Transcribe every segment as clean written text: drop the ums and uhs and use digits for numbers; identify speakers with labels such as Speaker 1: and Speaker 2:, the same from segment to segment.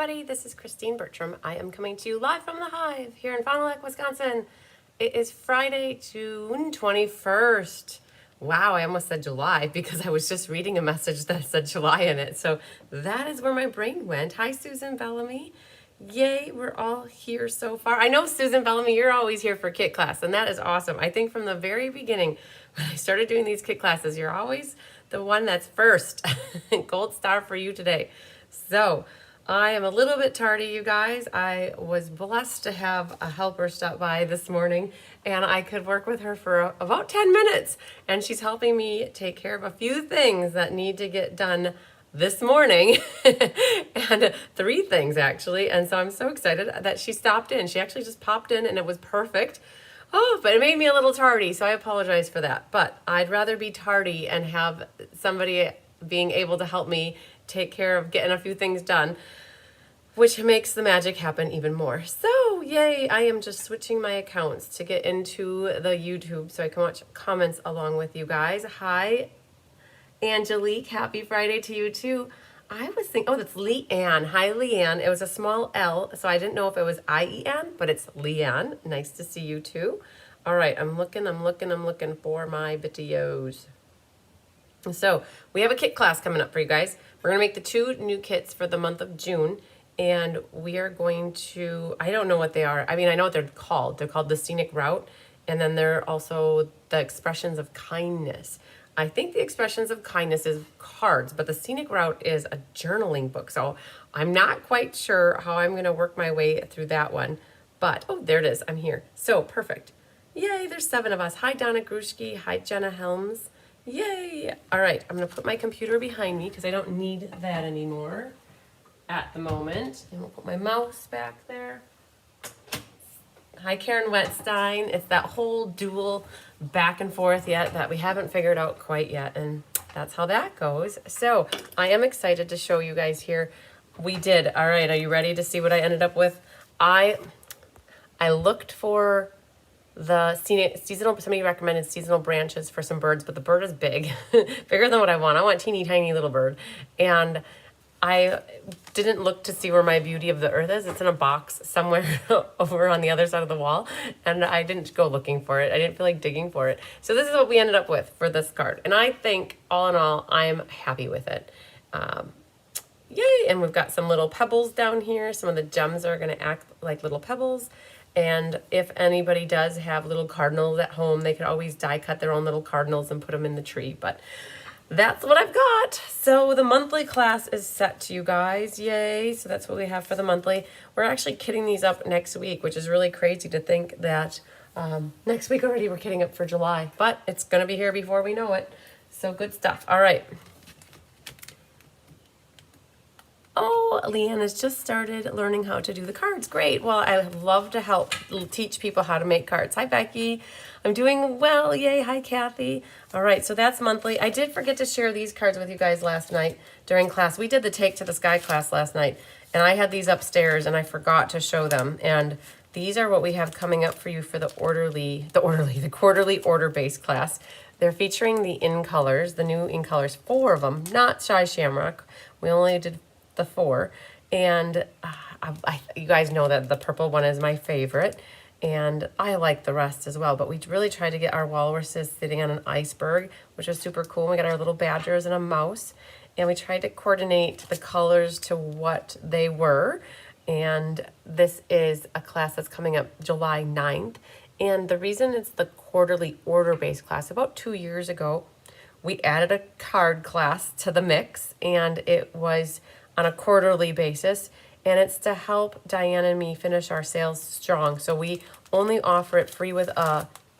Speaker 1: everybody. This is Christine Bertram. I am coming to you live from the Hive here in Fond du Lac, Wisconsin. It is Friday, June 21st. Wow, I almost said July because I was just reading a message that said July in it. So that is where my brain went. Hi, Susan Bellamy. Yay, we're all here so far. I know, Susan Bellamy, you're always here for kit class, and that is awesome. I think from the very beginning, when I started doing these kit classes, you're always the one that's first. Gold star for you today. So I am a little bit tardy, you guys. I was blessed to have a helper stop by this morning, and I could work with her for about 10 minutes. And she's helping me take care of a few things that need to get done this morning, and 3 things actually. And so I'm so excited that she stopped in. She actually just popped in, and it was perfect. Oh, but it made me a little tardy, so I apologize for that. But I'd rather be tardy and have somebody being able to help me take care of getting a few things done, which makes the magic happen even more. So yay, I am just switching my accounts to get into the YouTube so I can watch comments along with you guys. Hi, Angelique, happy Friday to you too. I was thinking, oh, that's Leanne. Hi, Leanne. It was a small L, so I didn't know if it was I-E-N, but it's Leanne. Nice to see you too. All right, I'm looking for my videos. So we have a kit class coming up for you guys. We're gonna make the 2 new kits for the month of June, and we are going to, I don't know what they are. I mean, I know what they're called. They're called the Scenic Route, and then they're also the Expressions of Kindness. I think the Expressions of Kindness is cards, but the Scenic Route is a journaling book. So I'm not quite sure how I'm gonna work my way through that one, but, oh, there it is, I'm here. So perfect. Yay, there's 7 of us. Hi, Donna Grushke. Hi, Jenna Helms. Yay! All right, I'm gonna put my computer behind me because I don't need that anymore at the moment. And we'll put my mouse back there. Hi, Karen Wetstein. It's that whole dual back and forth yet that we haven't figured out quite yet, and that's how that goes. So I am excited to show you guys here. We did. All right, are you ready to see what I ended up with? I looked for the seasonal, somebody recommended seasonal branches for some birds, but the bird is big, bigger than what I want. I want teeny tiny little bird. And I didn't look to see where my beauty of the earth is. It's in a box somewhere over on the other side of the wall. And I didn't go looking for it. I didn't feel like digging for it. So this is what we ended up with for this card. And I think all in all, I'm happy with it. Yay. And we've got some little pebbles down here. Some of the gems are going to act like little pebbles. And if anybody does have little cardinals at home, they could always die cut their own little cardinals and put them in the tree. But that's what I've got. So the monthly class is set to you guys. Yay. So that's what we have for the monthly. We're actually kitting these up next week, which is really crazy to think that next week already we're kitting up for July. But it's going to be here before we know it. So good stuff. All right. Oh, Leanne has just started learning how to do the cards. Great. Well, I love to help teach people how to make cards. Hi, Becky. I'm doing well. Yay. Hi, Kathy. All right, so that's monthly. I did forget to share these cards with you guys last night during class. We did the Take to the Sky class last night, and I had these upstairs, and I forgot to show them. And these are what we have coming up for you for the quarterly order-based class. They're featuring the in colors, the new in colors, 4 of them, not Shy Shamrock. We only did the 4, and you guys know that the purple one is my favorite, and I like the rest as well, but we really tried to get our walruses sitting on an iceberg, which was super cool. We got our little badgers and a mouse, and we tried to coordinate the colors to what they were. And this is a class that's coming up July 9th, and the reason it's the quarterly order-based class, about 2 years ago we added a card class to the mix, and it was on a quarterly basis, and it's to help Diane and me finish our sales strong. So we only offer it free with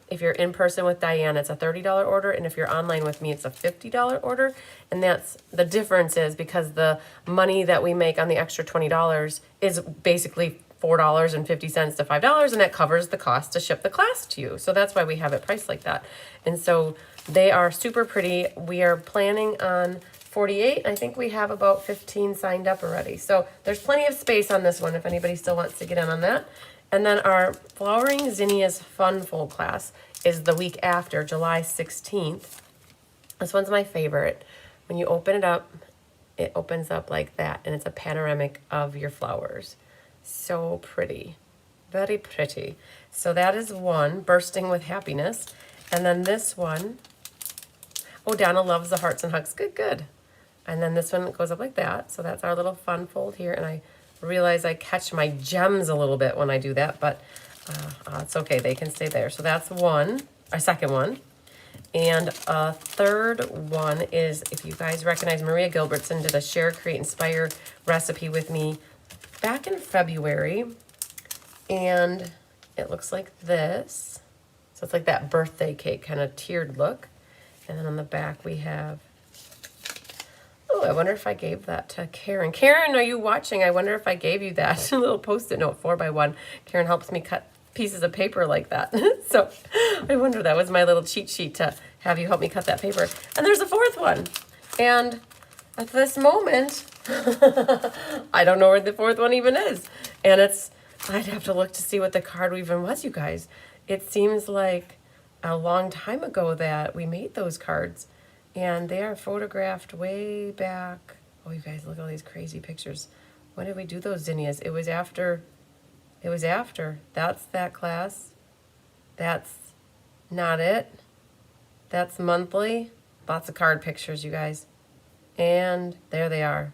Speaker 1: if you're in person with Diane, it's a $30 order, and if you're online with me, it's a $50 order. And that's the difference is because the money that we make on the extra $20 is basically $4.50 to $5, and that covers the cost to ship the class to you. So that's why we have it priced like that. And so they are super pretty. We are planning on 48. I think we have about 15 signed up already. So there's plenty of space on this one if anybody still wants to get in on that. And then our Flowering Zinnias Fun Fold class is the week after, July 16th. This one's my favorite. When you open it up, it opens up like that, and it's a panoramic of your flowers. So pretty, very pretty. So that is one, Bursting with Happiness. And then this one, oh, Donna loves the hearts and hugs. Good, good. And then this one goes up like that. So that's our little fun fold here. And I realize I catch my gems a little bit when I do that, but it's okay. They can stay there. So that's one, our second one. And a third one is, if you guys recognize, Maria Gilbertson did a Share, Create, Inspire recipe with me back in February. And it looks like this. So it's like that birthday cake kind of tiered look. And then on the back we have, oh, I wonder if I gave that to Karen. Karen, are you watching? I wonder if I gave you that. A little Post-it note 4x1. Karen helps me cut pieces of paper like that. So I wonder, that was my little cheat sheet to have you help me cut that paper. And there's a fourth one. And at this moment, I don't know where the fourth one even is. And I'd have to look to see what the card even was, you guys. It seems like a long time ago that we made those cards. And they are photographed way back. Oh, you guys, look at all these crazy pictures. When did we do those zinnias? It was after. That's that class. That's not it. That's monthly. Lots of card pictures, you guys. And there they are.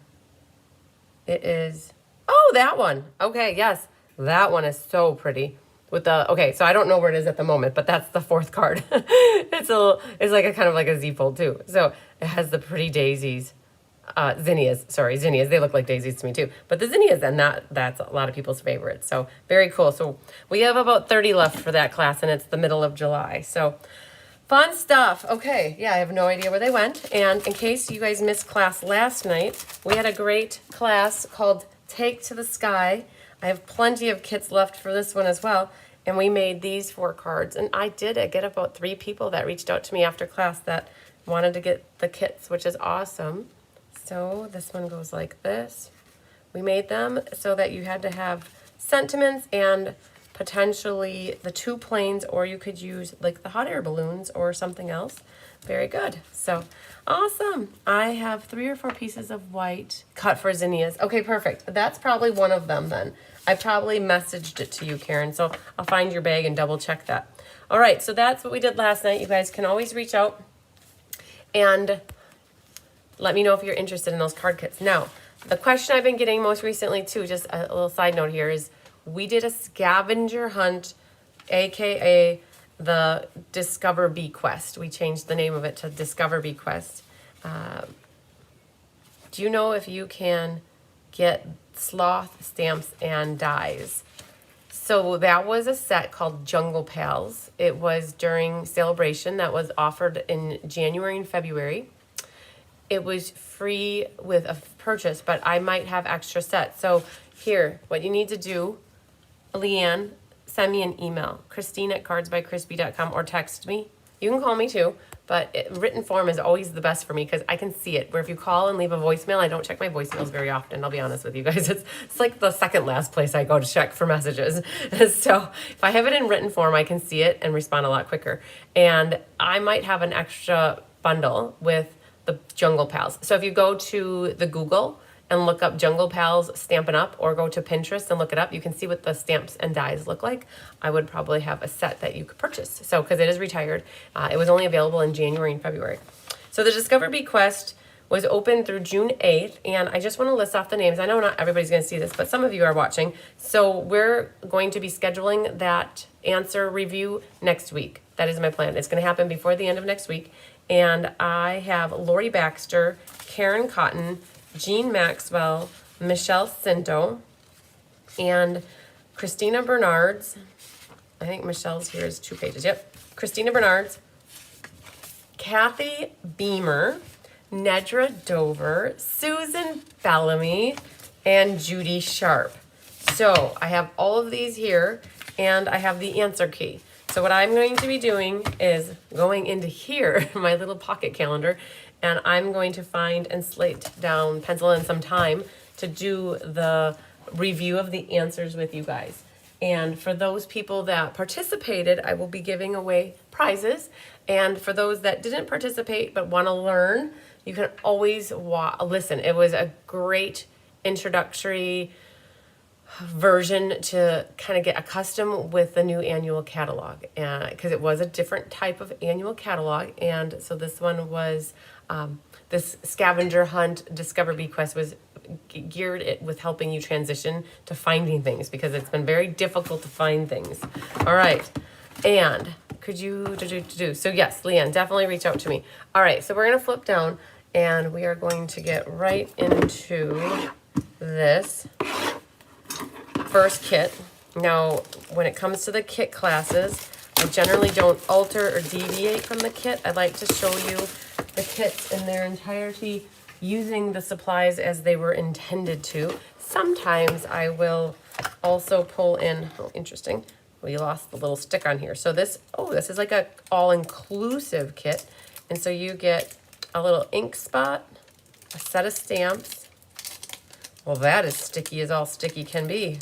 Speaker 1: It is, oh, that one. Okay, yes. That one is so pretty. With the, okay, so I don't know where it is at the moment, but that's the fourth card. It's like a kind of like a Z fold too. So it has the pretty daisies, zinnias, they look like daisies to me too. But the zinnias, and that's a lot of people's favorites. So very cool. So we have about 30 left for that class, and it's the middle of July. So fun stuff. Okay, yeah, I have no idea where they went. And in case you guys missed class last night, we had a great class called Take to the Sky. I have plenty of kits left for this one as well. And we made these 4 cards. And I did get about 3 people that reached out to me after class that wanted to get the kits, which is awesome. So this one goes like this. We made them so that you had to have sentiments and potentially the 2 planes, or you could use like the hot air balloons or something else. Very good. So awesome. I have 3 or 4 pieces of white cut for zinnias. Okay, perfect. That's probably one of them then. I probably messaged it to you, Karen, so I'll find your bag and double check that. All right, so that's what we did last night. You guys can always reach out and let me know if you're interested in those card kits. Now, the question I've been getting most recently too, just a little side note here, is we did a scavenger hunt, AKA the Discover Bee Quest. We changed the name of it to Discover Bee Quest. Do you know if you can get sloth stamps and dies? So that was a set called Jungle Pals. It was during Sale-a-bration that was offered in January and February. It was free with a purchase, but I might have extra sets. So here, what you need to do, Leanne, send me an email, Christine@cardsbycrispy.com, or text me. You can call me too, but written form is always the best for me because I can see it. Where if you call and leave a voicemail, I don't check my voicemails very often, I'll be honest with you guys. It's like the second last place I go to check for messages. So if I have it in written form, I can see it and respond a lot quicker. And I might have an extra bundle with the Jungle Pals. So if you go to the Google and look up Jungle Pals Stampin' Up, or go to Pinterest and look it up, you can see what the stamps and dies look like. I would probably have a set that you could purchase. So, because it is retired, it was only available in January and February. So the Discover Bee Quest was open through June 8th, and I just want to list off the names. I know not everybody's going to see this, but some of you are watching. So we're going to be scheduling that answer review next week. That is my plan. It's going to happen before the end of next week. And I have Lori Baxter, Karen Cotton, Jean Maxwell, Michelle Cinto, and Christina Bernards. I think Michelle's here is 2 pages. Yep. Christina Bernards, Kathy Beamer, Nedra Dover, Susan Bellamy, and Judy Sharp. So I have all of these here, and I have the answer key. So what I'm going to be doing is going into here, my little pocket calendar, and I'm going to find and slate down, pencil in some time to do the review of the answers with you guys. And for those people that participated, I will be giving away prizes. And for those that didn't participate but want to learn, you can always listen. It was a great introductory version to kind of get accustomed with the new annual catalog, because it was a different type of annual catalog. And so this one was this scavenger hunt discover bee quest was geared it with helping you transition to finding things, because it's been very difficult to find things. All right, and could you so yes, Leanne, definitely reach out to me. All right, so we're gonna flip down and we are going to get right into this first kit. Now, when it comes to the kit classes, I generally don't alter or deviate from the kit. I like to show you the kits in their entirety using the supplies as they were intended to. Sometimes I will also pull in, oh, interesting, we lost the little stick on here. So this is like a all-inclusive kit. And so you get a little ink spot, a set of stamps. Well, that is sticky as all sticky can be.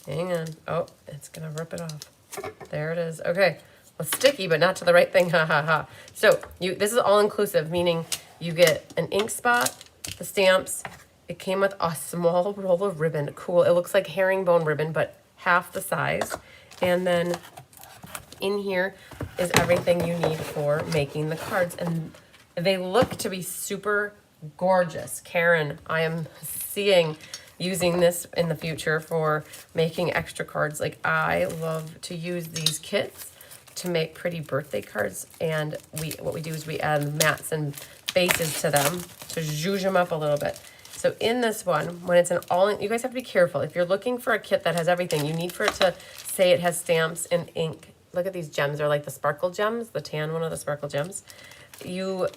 Speaker 1: Hang on. Oh, it's gonna rip it off. There it is. Okay. Well, sticky, but not to the right thing. Ha ha ha. So this is all inclusive, meaning you get an ink spot, the stamps. It came with a small roll of ribbon. Cool. It looks like herringbone ribbon, but half the size. And then in here is everything you need for making the cards. And they look to be super gorgeous. Karen, I am seeing using this in the future for making extra cards. Like, I love to use these kits to make pretty birthday cards, and what we do is we add mats and bases to them to zhuzh them up a little bit. So in this one, when it's an you guys have to be careful. If you're looking for a kit that has everything, you need for it to say it has stamps and ink. Look at these gems. They're like the sparkle gems, the tan one of the sparkle gems. You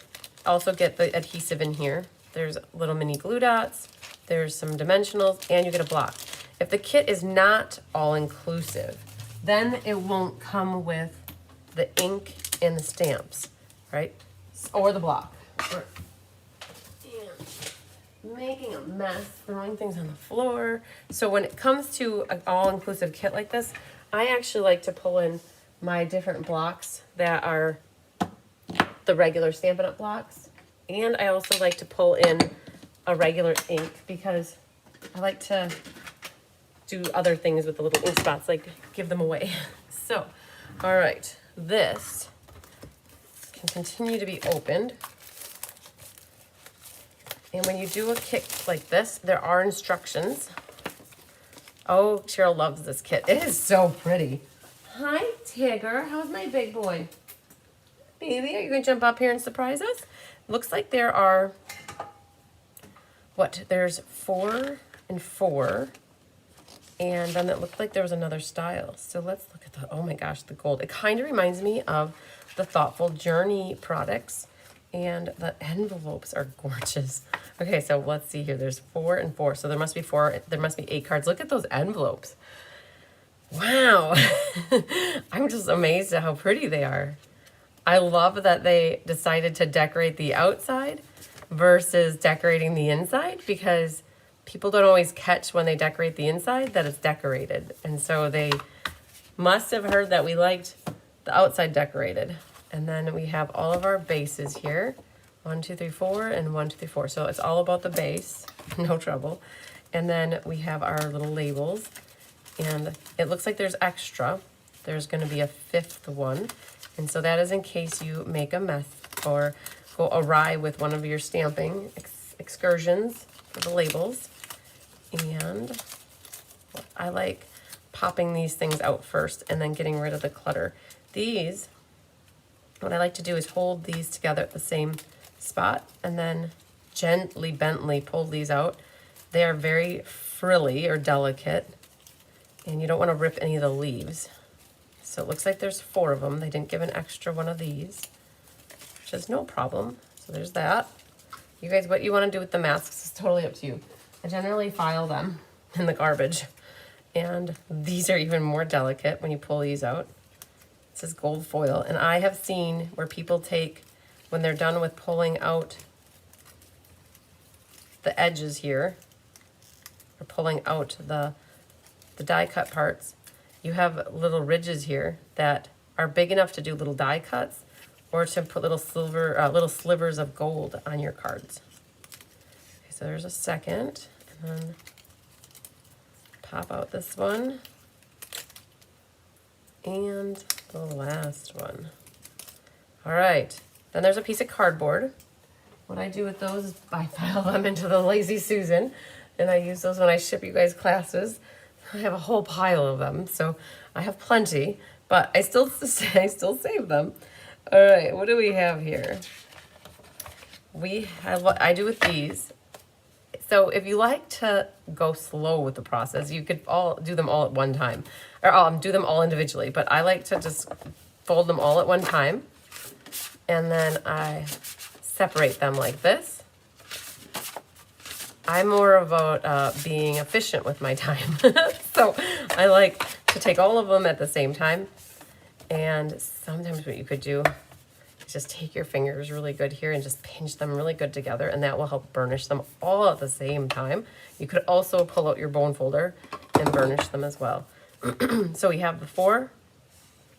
Speaker 1: also get the adhesive in here. There's little mini glue dots. There's some dimensionals, and you get a block. If the kit is not all-inclusive, then it won't come with the ink and the stamps, right? Or the block. And making a mess, throwing things on the floor. So when it comes to an all-inclusive kit like this, I actually like to pull in my different blocks that are the regular Stampin' Up! Blocks. And I also like to pull in a regular ink, because I like to do other things with the little ink spots, like give them away. So, all right, this can continue to be opened. And when you do a kit like this, there are instructions. Oh, Cheryl loves this kit. It is so pretty. Hi, Tigger. How's my big boy? Baby, are you going to jump up here and surprise us? Looks like there are, there's 4 and 4. And then it looked like there was another style. So let's look at the, oh my gosh, the gold. It kind of reminds me of the Thoughtful Journey products. And the envelopes are gorgeous. Okay, so let's see here. There's 4 and 4. So there must be 8 cards. Look at those envelopes. Wow. I'm just amazed at how pretty they are. I love that they decided to decorate the outside versus decorating the inside, because people don't always catch when they decorate the inside that it's decorated. And so they must have heard that we liked the outside decorated. And then we have all of our bases here. 1, 2, 3, 4, and 1, 2, 3, 4. So it's all about the base, no trouble. And then we have our little labels. And it looks like there's extra. There's going to be a 5th one. And so that is in case you make a mess or go awry with one of your stamping excursions for the labels. And I like popping these things out first and then getting rid of the clutter. These, what I like to do is hold these together at the same spot and then gently pull these out. They are very frilly or delicate, and you don't want to rip any of the leaves. So it looks like there's 4 of them. They didn't give an extra one of these, which is no problem. So there's that. You guys, what you want to do with the masks is totally up to you. I generally file them in the garbage. And these are even more delicate when you pull these out. This is gold foil. And I have seen where people take, when they're done with pulling out the edges here, or pulling out the die cut parts, you have little ridges here that are big enough to do little die cuts, or to put little slivers of gold on your cards. Okay, so there's a second, and then pop out this one, and the last one. All right, then there's a piece of cardboard. What I do with those is I file them into the Lazy Susan, and I use those when I ship you guys classes. I have a whole pile of them, so I have plenty, but I still save them. All right, what do we have here? I do with these. So if you like to go slow with the process, you could do them all at one time, or do them all individually. But I like to just fold them all at one time, and then I separate them like this. I'm more about being efficient with my time, so I like to take all of them at the same time. And sometimes what you could do is just take your fingers really good here and just pinch them really good together, and that will help burnish them all at the same time. You could also pull out your bone folder and burnish them as well. So we have the 4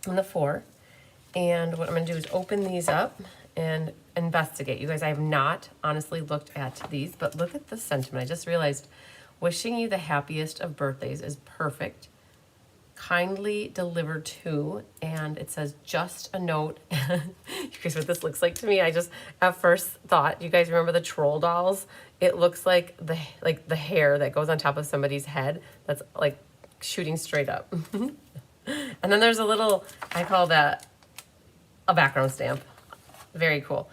Speaker 1: and the 4. And what I'm going to do is open these up and investigate. You guys, I have not honestly looked at these, but look at the sentiment. I just realized wishing you the happiest of birthdays is perfect. Kindly delivered to, and it says just a note. You guys, what this looks like to me, I just at first thought, you guys remember the troll dolls? It looks like the hair that goes on top of somebody's head that's like shooting straight up. And then there's a little, I call that a background stamp. Very cool.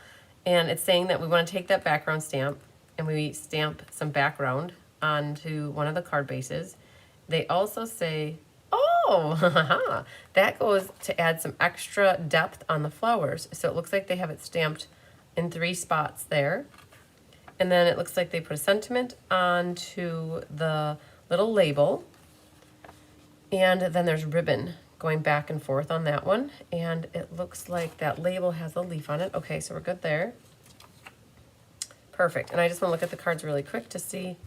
Speaker 1: And it's saying that we want to take that background stamp and we stamp some background onto one of the card bases. They also say, oh, that goes to add some extra depth on the flowers. So it looks like they have it stamped in 3 spots there. And then it looks like they put a sentiment onto the little label. And then there's ribbon going back and forth on that one. And it looks like that label has a leaf on it. Okay, so we're good there. Perfect. And I just want to look at the cards really quick to see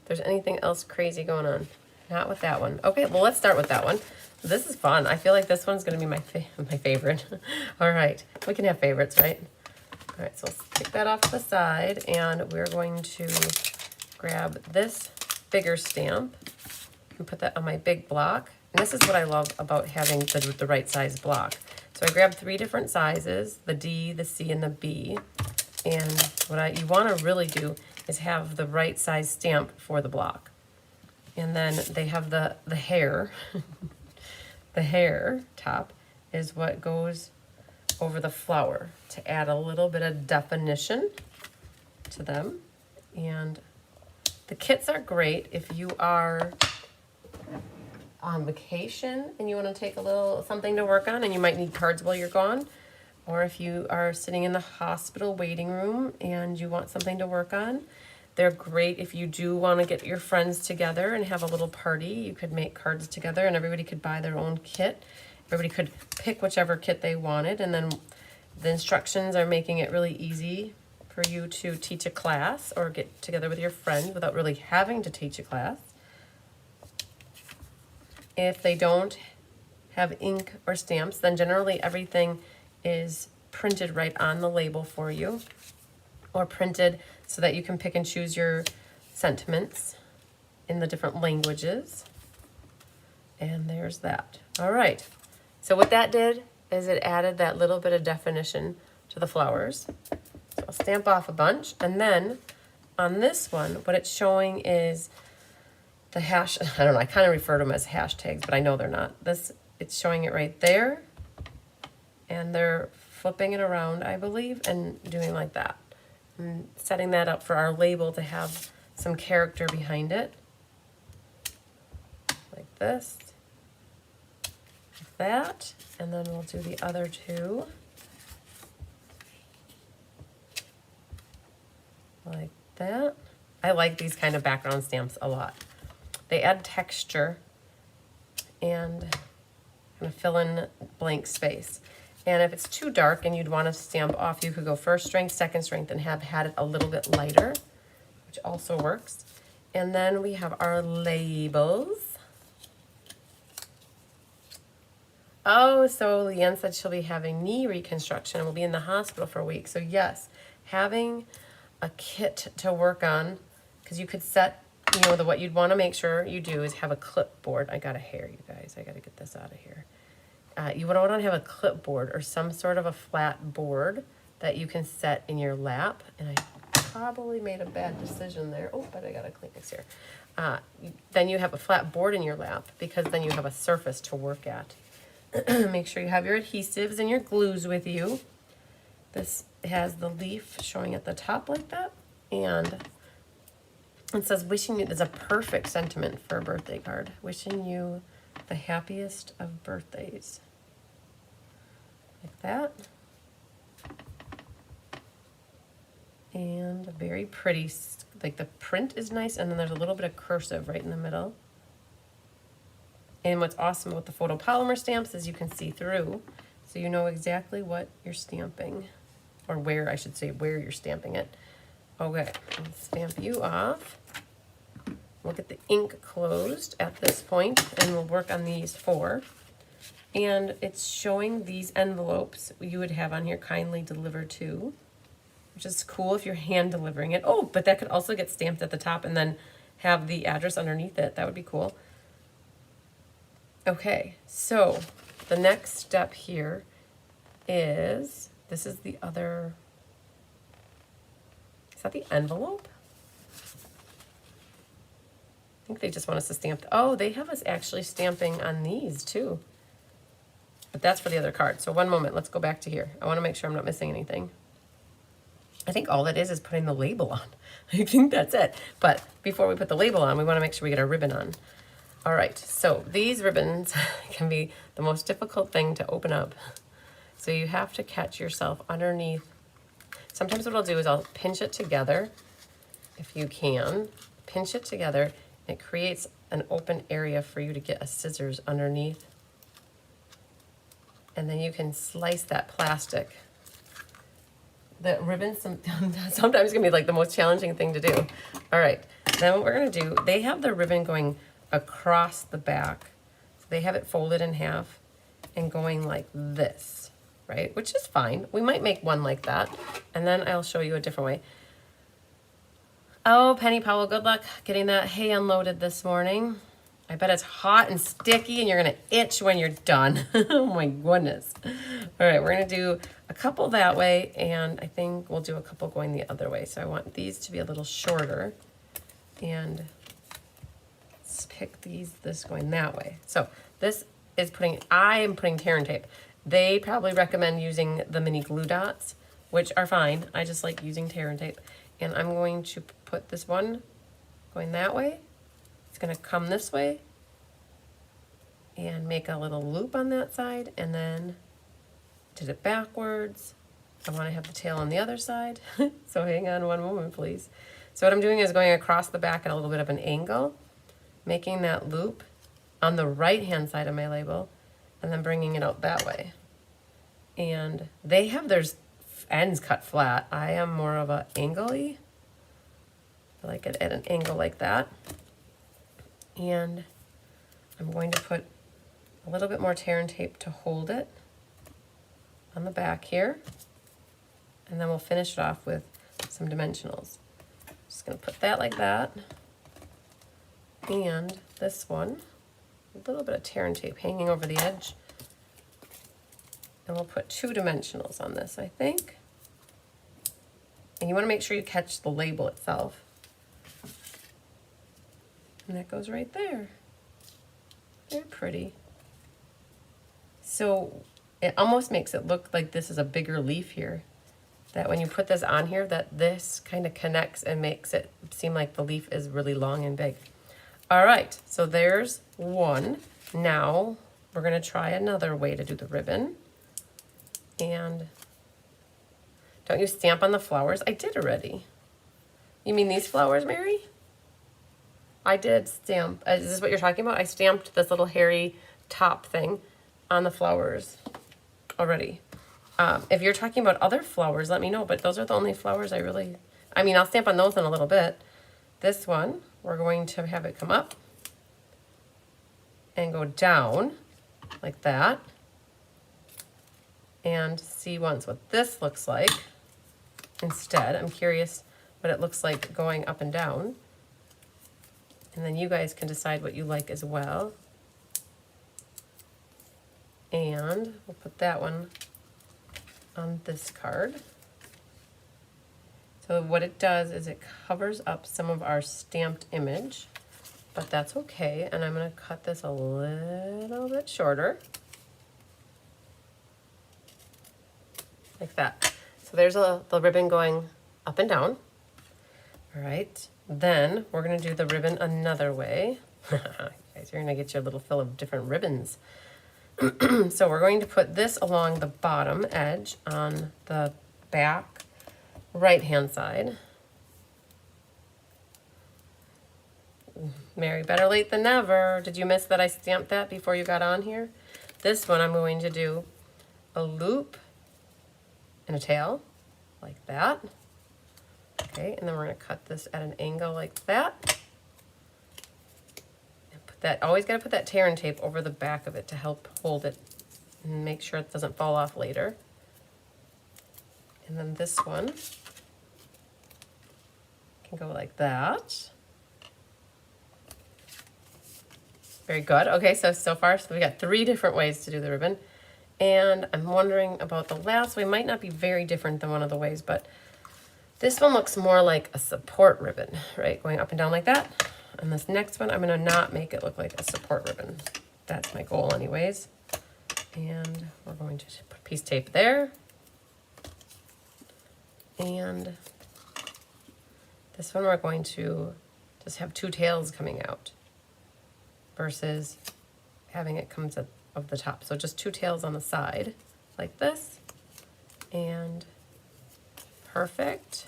Speaker 1: if there's anything else crazy going on. Not with that one. Okay, well, let's start with that one. This is fun. I feel like this one's going to be my favorite. All right, we can have favorites, right? All right, so let's take that off to the side, and we're going to grab this bigger stamp and put that on my big block. And this is what I love about having the right size block. So I grabbed 3 different sizes, the D, the C, and the B. And what you want to really do is have the right size stamp for the block. And then they have the hair. The hair top is what goes over the flower to add a little bit of definition to them. And the kits are great if you are on vacation and you want to take a little something to work on and you might need cards while you're gone. Or if you are sitting in the hospital waiting room and you want something to work on. They're great if you do want to get your friends together and have a little party. You could make cards together and everybody could buy their own kit. Everybody could pick whichever kit they wanted, and then the instructions are making it really easy for you to teach a class or get together with your friends without really having to teach a class. If they don't have ink or stamps, then generally everything is printed right on the label for you, or printed so that you can pick and choose your sentiments in the different languages. And there's that. All right. So what that did is it added that little bit of definition to the flowers. So I'll stamp off a bunch. And then on this one, what it's showing is the hash, I don't know, I kind of refer to them as hashtags, but I know they're not. It's showing it right there. And they're flipping it around, I believe, and doing like that. And setting that up for our label to have some character behind it. Like this. Like that. And then we'll do the other 2. Like that. I like these kind of background stamps a lot. They add texture and kind of fill in blank space. And if it's too dark and you'd want to stamp off, you could go first strength, second strength, and have had it a little bit lighter, which also works. And then we have our labels. Oh, so Leanne said she'll be having knee reconstruction and will be in the hospital for a week. So yes, having a kit to work on, because you could set, you know, what you'd want to make sure you do is have a clipboard. I got a hair, you guys. I got to get this out of here. You would want to have a clipboard or some sort of a flat board that you can set in your lap. And I probably made a bad decision there. Oh, but I got to clean this here. Then you have a flat board in your lap because then you have a surface to work at. Make sure you have your adhesives and your glues with you. This has the leaf showing at the top like that. And it says, wishing you, is a perfect sentiment for a birthday card. Wishing you the happiest of birthdays. Like that. And very pretty, like the print is nice, and then there's a little bit of cursive right in the middle. And what's awesome about the photopolymer stamps is you can see through, so you know exactly what you're stamping, or where, I should say, where you're stamping it. Okay, I'll stamp you off. We'll get the ink closed at this point, and we'll work on these 4. And it's showing these envelopes you would have on here, kindly deliver to, which is cool if you're hand delivering it. Oh, but that could also get stamped at the top and then have the address underneath it. That would be cool. Okay, so the next step here is, this is the other, is that the envelope? I think they just want us to stamp. Oh, they have us actually stamping on these too. But that's for the other card. So one moment, let's go back to here. I want to make sure I'm not missing anything. I think all it is putting the label on. I think that's it. But before we put the label on, we want to make sure we get our ribbon on. All right, so these ribbons can be the most difficult thing to open up. So you have to catch yourself underneath. Sometimes what I'll do is I'll pinch it together, if you can. Pinch it together. It creates an open area for you to get a scissors underneath. And then you can slice that plastic. The ribbon sometimes can be like the most challenging thing to do. All right, then what we're gonna do, they have the ribbon going across the back. So they have it folded in half and going like this, right? Which is fine. We might make one like that, and then I'll show you a different way. Oh, Penny Powell, good luck getting that hay unloaded this morning. I bet it's hot and sticky and you're gonna itch when you're done. Oh my goodness. All right, we're gonna do a couple that way, and I think we'll do a couple going the other way. So I want these to be a little shorter, and let's pick this going that way. So this is I am putting tear and tape. They probably recommend using the mini glue dots, which are fine. I just like using tear and tape. And I'm going to put this one going that way. It's gonna come this way and make a little loop on that side, and then did it backwards. I wanna have the tail on the other side. So hang on one moment, please. So what I'm doing is going across the back at a little bit of an angle, making that loop on the right-hand side of my label, and then bringing it out that way. And they have their ends cut flat. I am more of a angle-y. I like it at an angle like that. And I'm going to put a little bit more tear and tape to hold it on the back here. And then we'll finish it off with some dimensionals. Just gonna put that like that. And this one, a little bit of tear and tape hanging over the edge. And we'll put 2 dimensionals on this, I think. And you want to make sure you catch the label itself. And that goes right there. Very pretty. So it almost makes it look like this is a bigger leaf here. That when you put this on here, that this kind of connects and makes it seem like the leaf is really long and big. All right, so there's one. Now we're gonna try another way to do the ribbon. And don't you stamp on the flowers? I did already. You mean these flowers, Mary? I did stamp. Is this what you're talking about? I stamped this little hairy top thing on the flowers already. If you're talking about other flowers, let me know, but those are the only flowers I mean, I'll stamp on those in a little bit. This one, we're going to have it come up and go down like that. and see once what this looks like instead. I'm curious what it looks like going up and down. And then you guys can decide what you like as well. And we'll put that one on this card. So what it does is it covers up some of our stamped image, but that's okay. And I'm going to cut this a little bit shorter. Like that. So there's the ribbon going up and down. All right. Then we're going to do the ribbon another way. Guys, you're going to get your little fill of different ribbons. So we're going to put this along the bottom edge on the back right hand side. Mary, better late than never. Did you miss that I stamped that before you got on here? This one I'm going to do a loop and a tail like that. Okay, and then we're going to cut this at an angle like that. That always got to put that tear and tape over the back of it to help hold it and make sure it doesn't fall off later. And then this one can go like that. Very good. Okay, so far we got 3 different ways to do the ribbon. And I'm wondering about the last way. Might not be very different than one of the ways, but this one looks more like a support ribbon, right? Going up and down like that. And this next one, I'm going to not make it look like a support ribbon. That's my goal anyways. And we're going to put a piece of tape there. And this one we're going to just have 2 tails coming out versus having it come to of the top. So just 2 tails on the side like this. And perfect.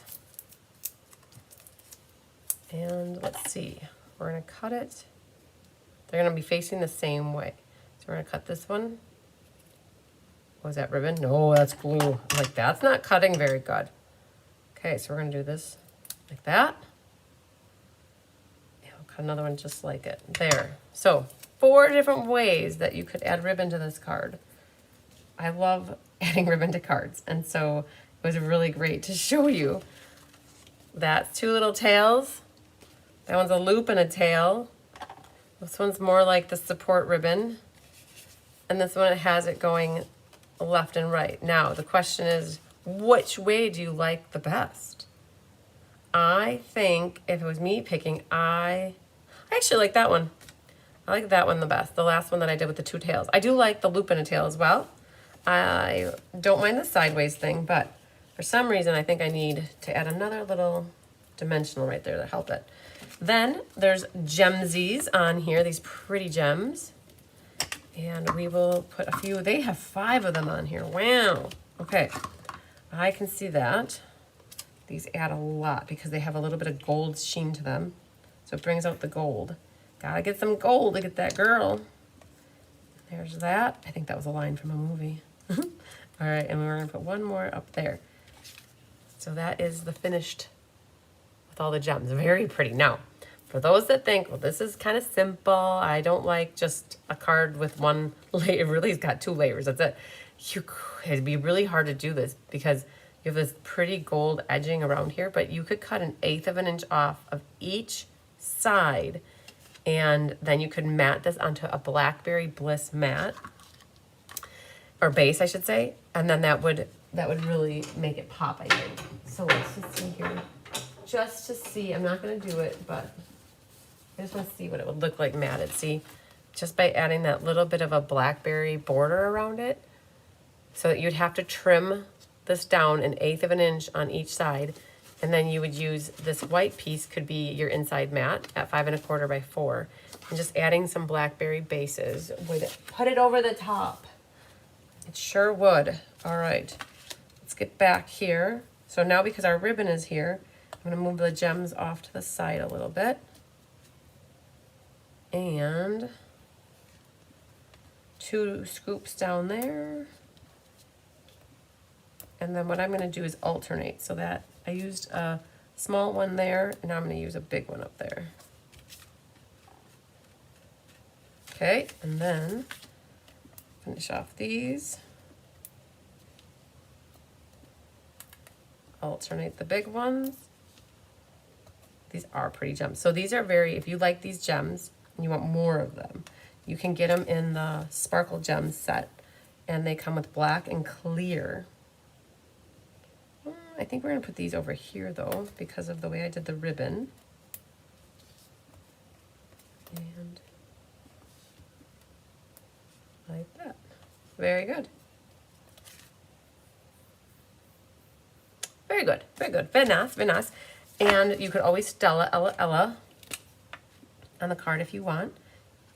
Speaker 1: And let's see. We're going to cut it. They're going to be facing the same way. So we're going to cut this one. Was that ribbon? No, that's glue. I'm like, that's not cutting very good. Okay, so we're going to do this like that. And we'll cut another one just like it. There. So 4 different ways that you could add ribbon to this card. I love adding ribbon to cards. And so it was really great to show you. That's 2 little tails. That one's a loop and a tail. This one's more like the support ribbon. And this one, it has it going left and right. Now, the question is, which way do you like the best? I think if it was me picking, I actually like that one. I like that one the best. The last one that I did with the 2 tails. I do like the loop and a tail as well. I don't mind the sideways thing, but for some reason, I think I need to add another little dimensional right there to help it. Then there's gemsies on here, these pretty gems. And we will put a few, they have 5 of them on here. Wow. Okay, I can see that. These add a lot because they have a little bit of gold sheen to them. So it brings out the gold. Gotta get some gold to get that girl. There's that. I think that was a line from a movie. All right, and we're gonna put one more up there. So that is the finished with all the gems. Very pretty. Now, for those that think, well, this is kind of simple. I don't like just a card with one layer. It really has got 2 layers. That's it. It'd be really hard to do this because you have this pretty gold edging around here, but you could cut 1/8 of an inch off of each side, and then you could mat this onto a Blackberry Bliss mat, or base, I should say, and then that would really make it pop, I think. So let's just see here. Just to see, I'm not going to do it, but I just want to see what it would look like matted. See, just by adding that little bit of a blackberry border around it. So you'd have to trim this down 1/8 of an inch on each side. And then you would use this white piece, could be your inside mat at 5 1/4 by 4. And just adding some blackberry bases would put it over the top. It sure would. All right, let's get back here. So now because our ribbon is here, I'm going to move the gems off to the side a little bit. And 2 scoops down there. And then what I'm going to do is alternate so that I used a small one there, and now I'm going to use a big one up there. Okay, and then finish off these. alternate the big ones. These are pretty gems. So these are very, if you like these gems and you want more of them, you can get them in the Sparkle Gems set. And they come with black and clear. I think we're going to put these over here, though, because of the way I did the ribbon. And like that. Very good. Very good. Very good. Very nice. Very nice. And you could always Stella, Ella on the card if you want.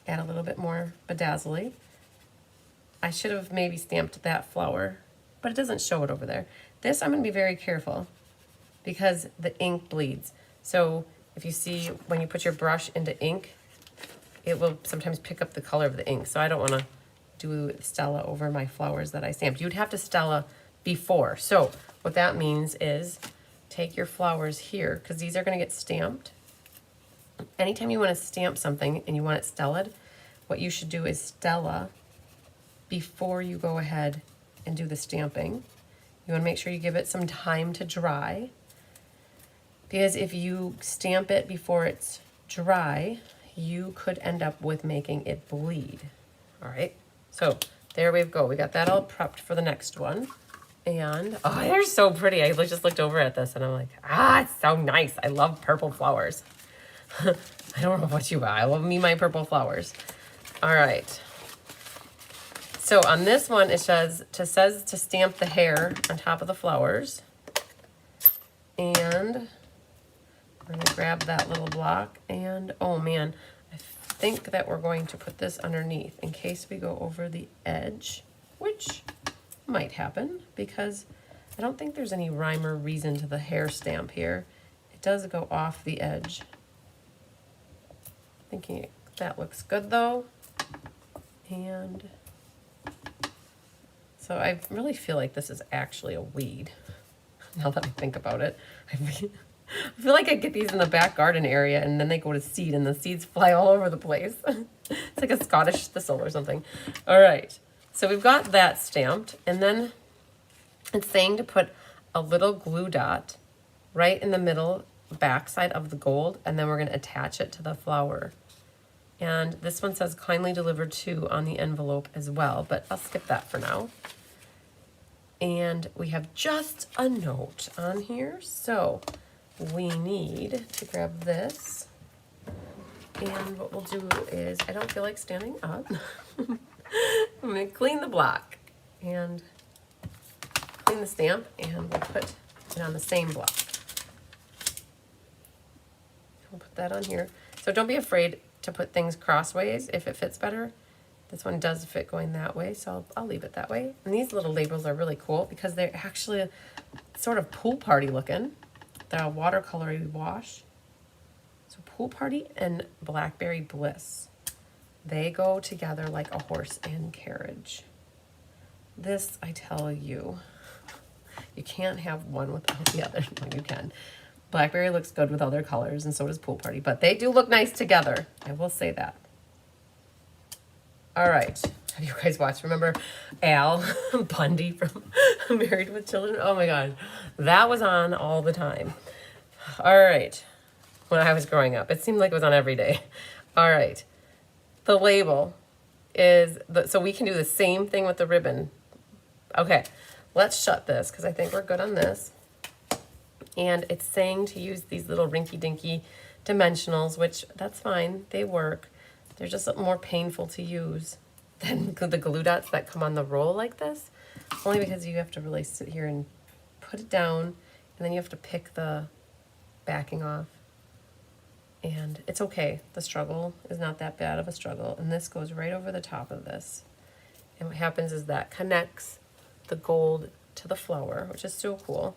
Speaker 1: Add a little bit more bedazzling. I should have maybe stamped that flower, but it doesn't show it over there. This I'm going to be very careful because the ink bleeds. So if you see when you put your brush into ink, it will sometimes pick up the color of the ink. So I don't want to do Stella over my flowers that I stamped. You'd have to Stella before. So what that means is take your flowers here, because these are going to get stamped. Anytime you want to stamp something and you want it stellaed, what you should do is Stella before you go ahead and do the stamping. You want to make sure you give it some time to dry, because if you stamp it before it's dry, you could end up with making it bleed. All right, so there we go. We got that all prepped for the next one. And, oh, they're so pretty. I just looked over at this and I'm like, it's so nice. I love purple flowers. I don't know what you buy. I love me my purple flowers. All right. So on this one, it says to stamp the hair on top of the flowers. And we're going to grab that little block. And, oh man, I think that we're going to put this underneath in case we go over the edge, which might happen because I don't think there's any rhyme or reason to the hair stamp here. It does go off the edge. Thinking that looks good though. And so I really feel like this is actually a weed, now that I think about it. I feel like I get these in the back garden area and then they go to seed and the seeds fly all over the place. It's like a Scottish thistle or something. All right, so we've got that stamped, and then it's saying to put a little glue dot right in the middle backside of the gold, and then we're going to attach it to the flower. And this one says kindly delivered to on the envelope as well, but I'll skip that for now. And we have just a note on here, so we need to grab this. And what we'll do is, I don't feel like standing up. I'm going to clean the block and clean the stamp, and we'll put it on the same block. We'll put that on here. So don't be afraid to put things crossways if it fits better. This one does fit going that way, so I'll leave it that way. And these little labels are really cool because they're actually sort of pool party looking. They're a watercolor wash. So pool party and blackberry bliss. They go together like a horse and carriage. This, I tell you, you can't have one without the other. No, you can. Blackberry looks good with other colors, and so does pool party, but they do look nice together. I will say that. All right. Have you guys watched, remember Al Bundy from Married with Children? Oh my God. That was on all the time. All right. When I was growing up, it seemed like it was on every day. All right. The label is, so we can do the same thing with the ribbon. Okay. Let's shut this because I think we're good on this. And it's saying to use these little rinky-dinky dimensionals, which that's fine. They work. They're just more painful to use than the glue dots that come on the roll like this. Only because you have to really sit here and put it down, and then you have to pick the backing off. And it's okay. The struggle is not that bad of a struggle. And this goes right over the top of this. And what happens is that connects the gold to the flower, which is so cool.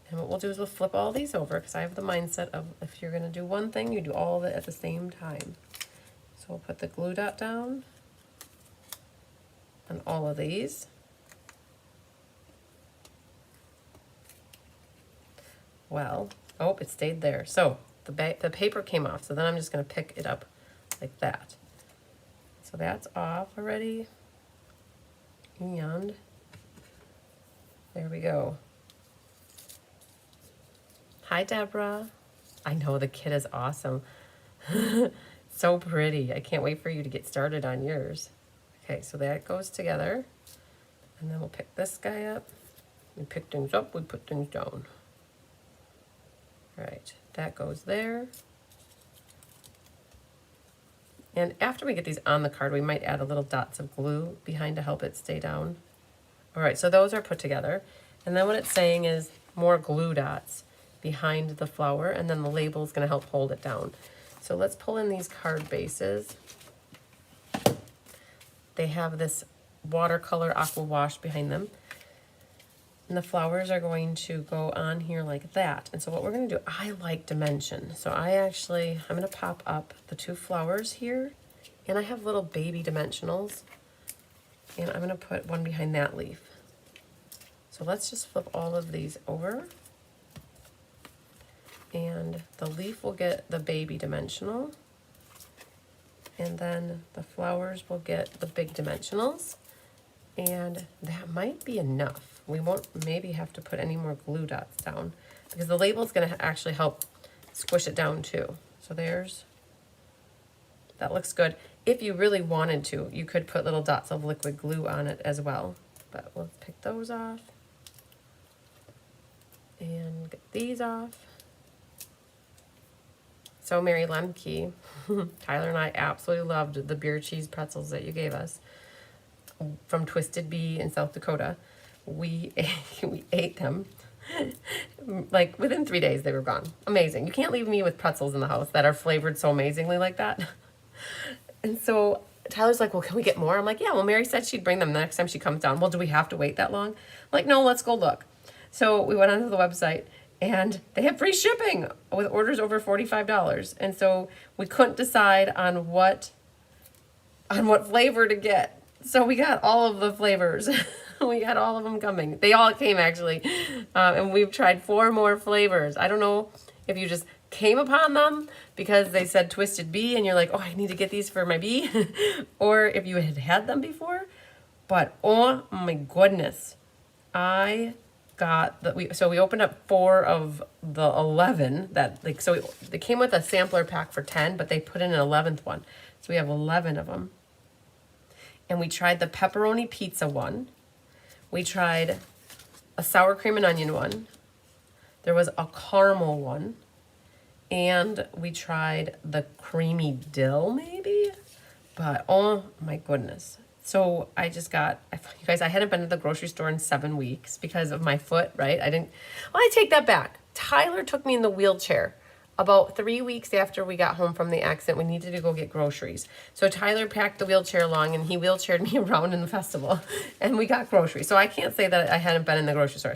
Speaker 1: And what we'll do is we'll flip all these over because I have the mindset of if you're going to do one thing, you do all of it at the same time. So we'll put the glue dot down on all of these. Well, oh, it stayed there. So the paper came off, so then I'm just going to pick it up like that. So that's off already. And there we go. Hi, Deborah. I know the kit is awesome. So pretty. I can't wait for you to get started on yours. Okay, so that goes together. And then we'll pick this guy up. We pick things up, we put things down. All right, that goes there. And after we get these on the card, we might add a little dots of glue behind to help it stay down. All right, so those are put together. And then what it's saying is more glue dots behind the flower, and then the label is gonna help hold it down. So let's pull in these card bases. They have this watercolor aqua wash behind them. And the flowers are going to go on here like that. And so what we're gonna do, I like dimension. So I'm gonna pop up the two flowers here, and I have little baby dimensionals. And I'm gonna put one behind that leaf. So let's just flip all of these over. And the leaf will get the baby dimensional. And then the flowers will get the big dimensionals. And that might be enough. We won't maybe have to put any more glue dots down, because the label is going to actually help squish it down too. So that looks good. If you really wanted to, you could put little dots of liquid glue on it as well. But we'll pick those off and get these off. So Mary Lemke, Tyler and I absolutely loved the beer cheese pretzels that you gave us from Twisted Bee in South Dakota. We ate them. Like within 3 days they were gone. Amazing. You can't leave me with pretzels in the house that are flavored so amazingly like that. And so Tyler's like, well, can we get more? I'm like, yeah, well, Mary said she'd bring them the next time she comes down. Well, do we have to wait that long? I'm like, no, let's go look. So we went onto the website, and they have free shipping with orders over $45. And so we couldn't decide on what flavor to get. So we got all of the flavors. We got all of them coming. They all came actually. And we've tried 4 more flavors. I don't know if you just came upon them because they said Twisted Bee and you're like, oh, I need to get these for my bee. Or if you had them before. But oh my goodness. We opened up 4 of the 11 they came with a sampler pack for 10, but they put in an 11th one. So we have 11 of them. And we tried the pepperoni pizza one. We tried a sour cream and onion one. There was a caramel one. And we tried the creamy dill maybe. But oh my goodness. So you guys, I hadn't been to the grocery store in 7 weeks because of my foot, right? I take that back. Tyler took me in the wheelchair about 3 weeks after we got home from the accident. We needed to go get groceries. So Tyler packed the wheelchair along and he wheelchaired me around in the festival and we got groceries. So I can't say that I hadn't been in the grocery store.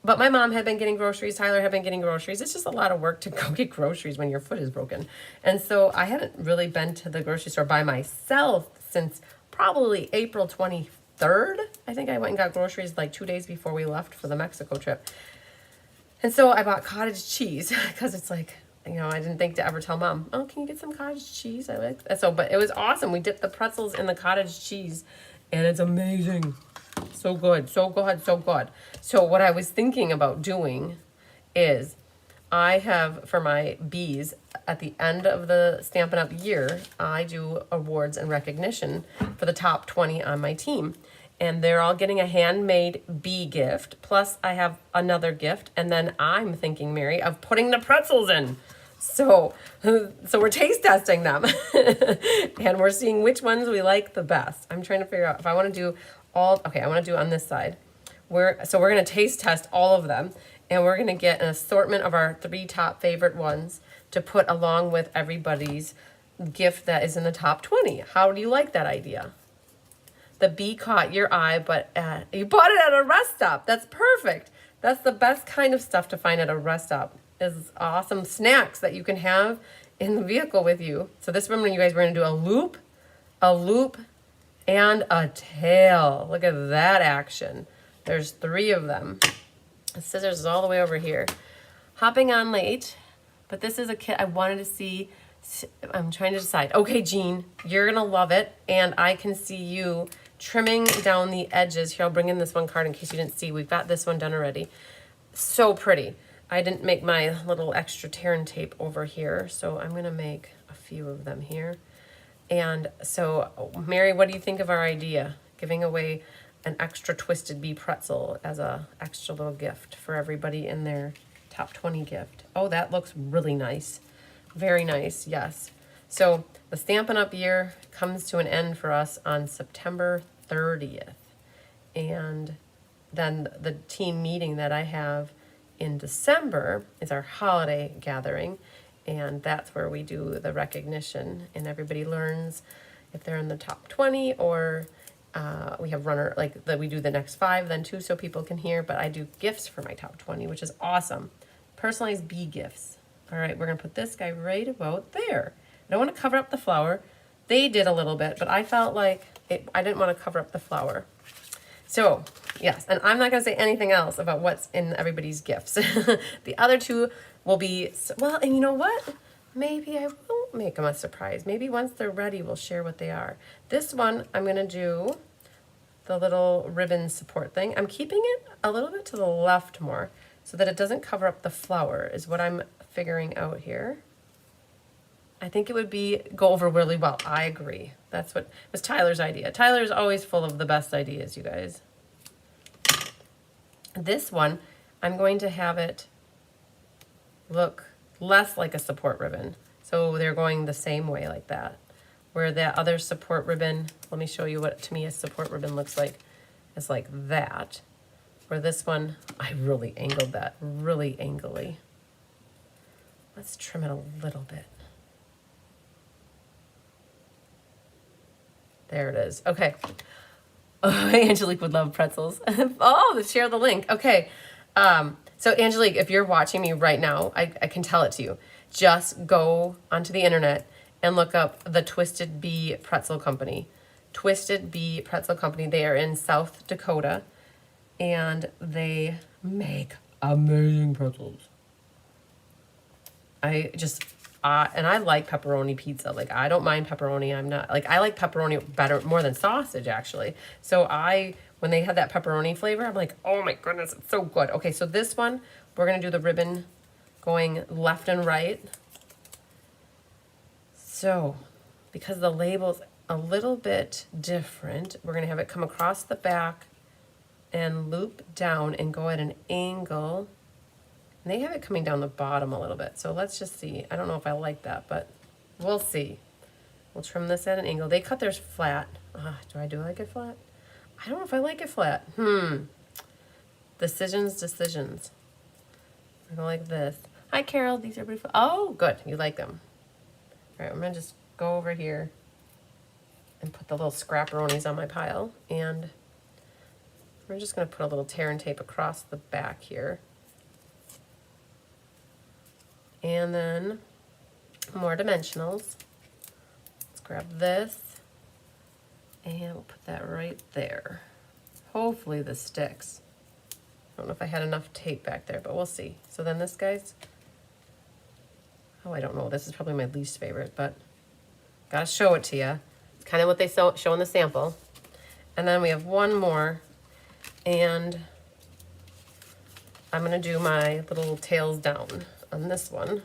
Speaker 1: But my mom had been getting groceries. Tyler had been getting groceries. It's just a lot of work to go get groceries when your foot is broken. And so I hadn't really been to the grocery store by myself since probably April 23rd. I think I went and got groceries like 2 days before we left for the Mexico trip. And so I bought cottage cheese because it's like, I didn't think to ever tell Mom, oh, can you get some cottage cheese? I like that. But it was awesome. We dipped the pretzels in the cottage cheese and it's amazing. So good, so good, so good. So what I was thinking about doing is I have, for my bees, at the end of the Stampin' Up! Year, I do awards and recognition for the top 20 on my team. And they're all getting a handmade bee gift. Plus, I have another gift. And then I'm thinking, Mary, of putting the pretzels in. So we're taste testing them. And we're seeing which ones we like the best. I'm trying to figure out if I want to do I want to do on this side. We're going to taste test all of them. And we're going to get an assortment of our 3 top favorite ones to put along with everybody's gift that is in the top 20. How do you like that idea? The bee caught your eye, but you bought it at a rest stop. That's perfect. That's the best kind of stuff to find at a rest stop, is awesome snacks that you can have in the vehicle with you. So this one, you guys, we're going to do a loop, and a tail. Look at that action. There's 3 of them. The scissors is all the way over here. Hopping on late, but this is a kit I wanted to see. I'm trying to decide. Okay, Jean, you're gonna love it, and I can see you trimming down the edges. Here, I'll bring in this one card in case you didn't see. We've got this one done already. So pretty. I didn't make my little extra tear and tape over here, so I'm gonna make a few of them here. And so, Mary, what do you think of our idea? Giving away an extra Twisted Bee pretzel as a extra little gift for everybody in their top 20 gift. Oh, that looks really nice. Very nice, yes. So the Stampin' Up! Year comes to an end for us on September 30th. And then the team meeting that I have in December is our holiday gathering. And that's where we do the recognition and everybody learns if they're in the top 20 or we have runner, like that we do the next 5 then too so people can hear, but I do gifts for my top 20, which is awesome. Personalized bee gifts. All right, we're gonna put this guy right about there. I don't wanna cover up the flower. They did a little bit, but I felt like I didn't wanna cover up the flower. So, yes, and I'm not gonna say anything else about what's in everybody's gifts. The other two will be, well, and you know what? Maybe I won't make them a surprise. Maybe once they're ready, we'll share what they are. This one, I'm gonna do the little ribbon support thing. I'm keeping it a little bit to the left more so that it doesn't cover up the flower is what I'm figuring out here. I think it would go over really well. I agree. That's what was Tyler's idea. Tyler's always full of the best ideas, you guys. This one, I'm going to have it look less like a support ribbon. So they're going the same way like that. Where that other support ribbon, let me show you what to me a support ribbon looks like. It's like that. Where this one, I really angled that, really angly. Let's trim it a little bit. There it is. Okay. Oh, Angelique would love pretzels. Oh, share the link. Okay. So Angelique, if you're watching me right now, I can tell it to you. Just go onto the internet and look up the Twisted Bee Pretzel Company. Twisted Bee Pretzel Company. They are in South Dakota, and they make amazing pretzels. And I like pepperoni pizza. Like, I don't mind pepperoni. I like pepperoni better, more than sausage, actually. So when they had that pepperoni flavor, I'm like, oh my goodness, it's so good. Okay, so this one, we're gonna do the ribbon going left and right. So, because the label's a little bit different, we're gonna have it come across the back and loop down and go at an angle. And they have it coming down the bottom a little bit. So let's just see. I don't know if I like that, but we'll see. We'll trim this at an angle. They cut theirs flat. Do I like it flat? I don't know if I like it flat. Decisions. I go like this. Hi, Carol. These are beautiful. Oh, good. You like them. All right, I'm going to just go over here and put the little scrapperonis on my pile. And we're just going to put a little tear and tape across the back here. And then more dimensionals. Let's grab this and we'll put that right there. Hopefully this sticks. I don't know if I had enough tape back there, but we'll see. So then this guy's, I don't know. This is probably my least favorite, but gotta show it to you. It's kind of what they show in the sample. And then we have one more, and I'm gonna do my little tails down on this one.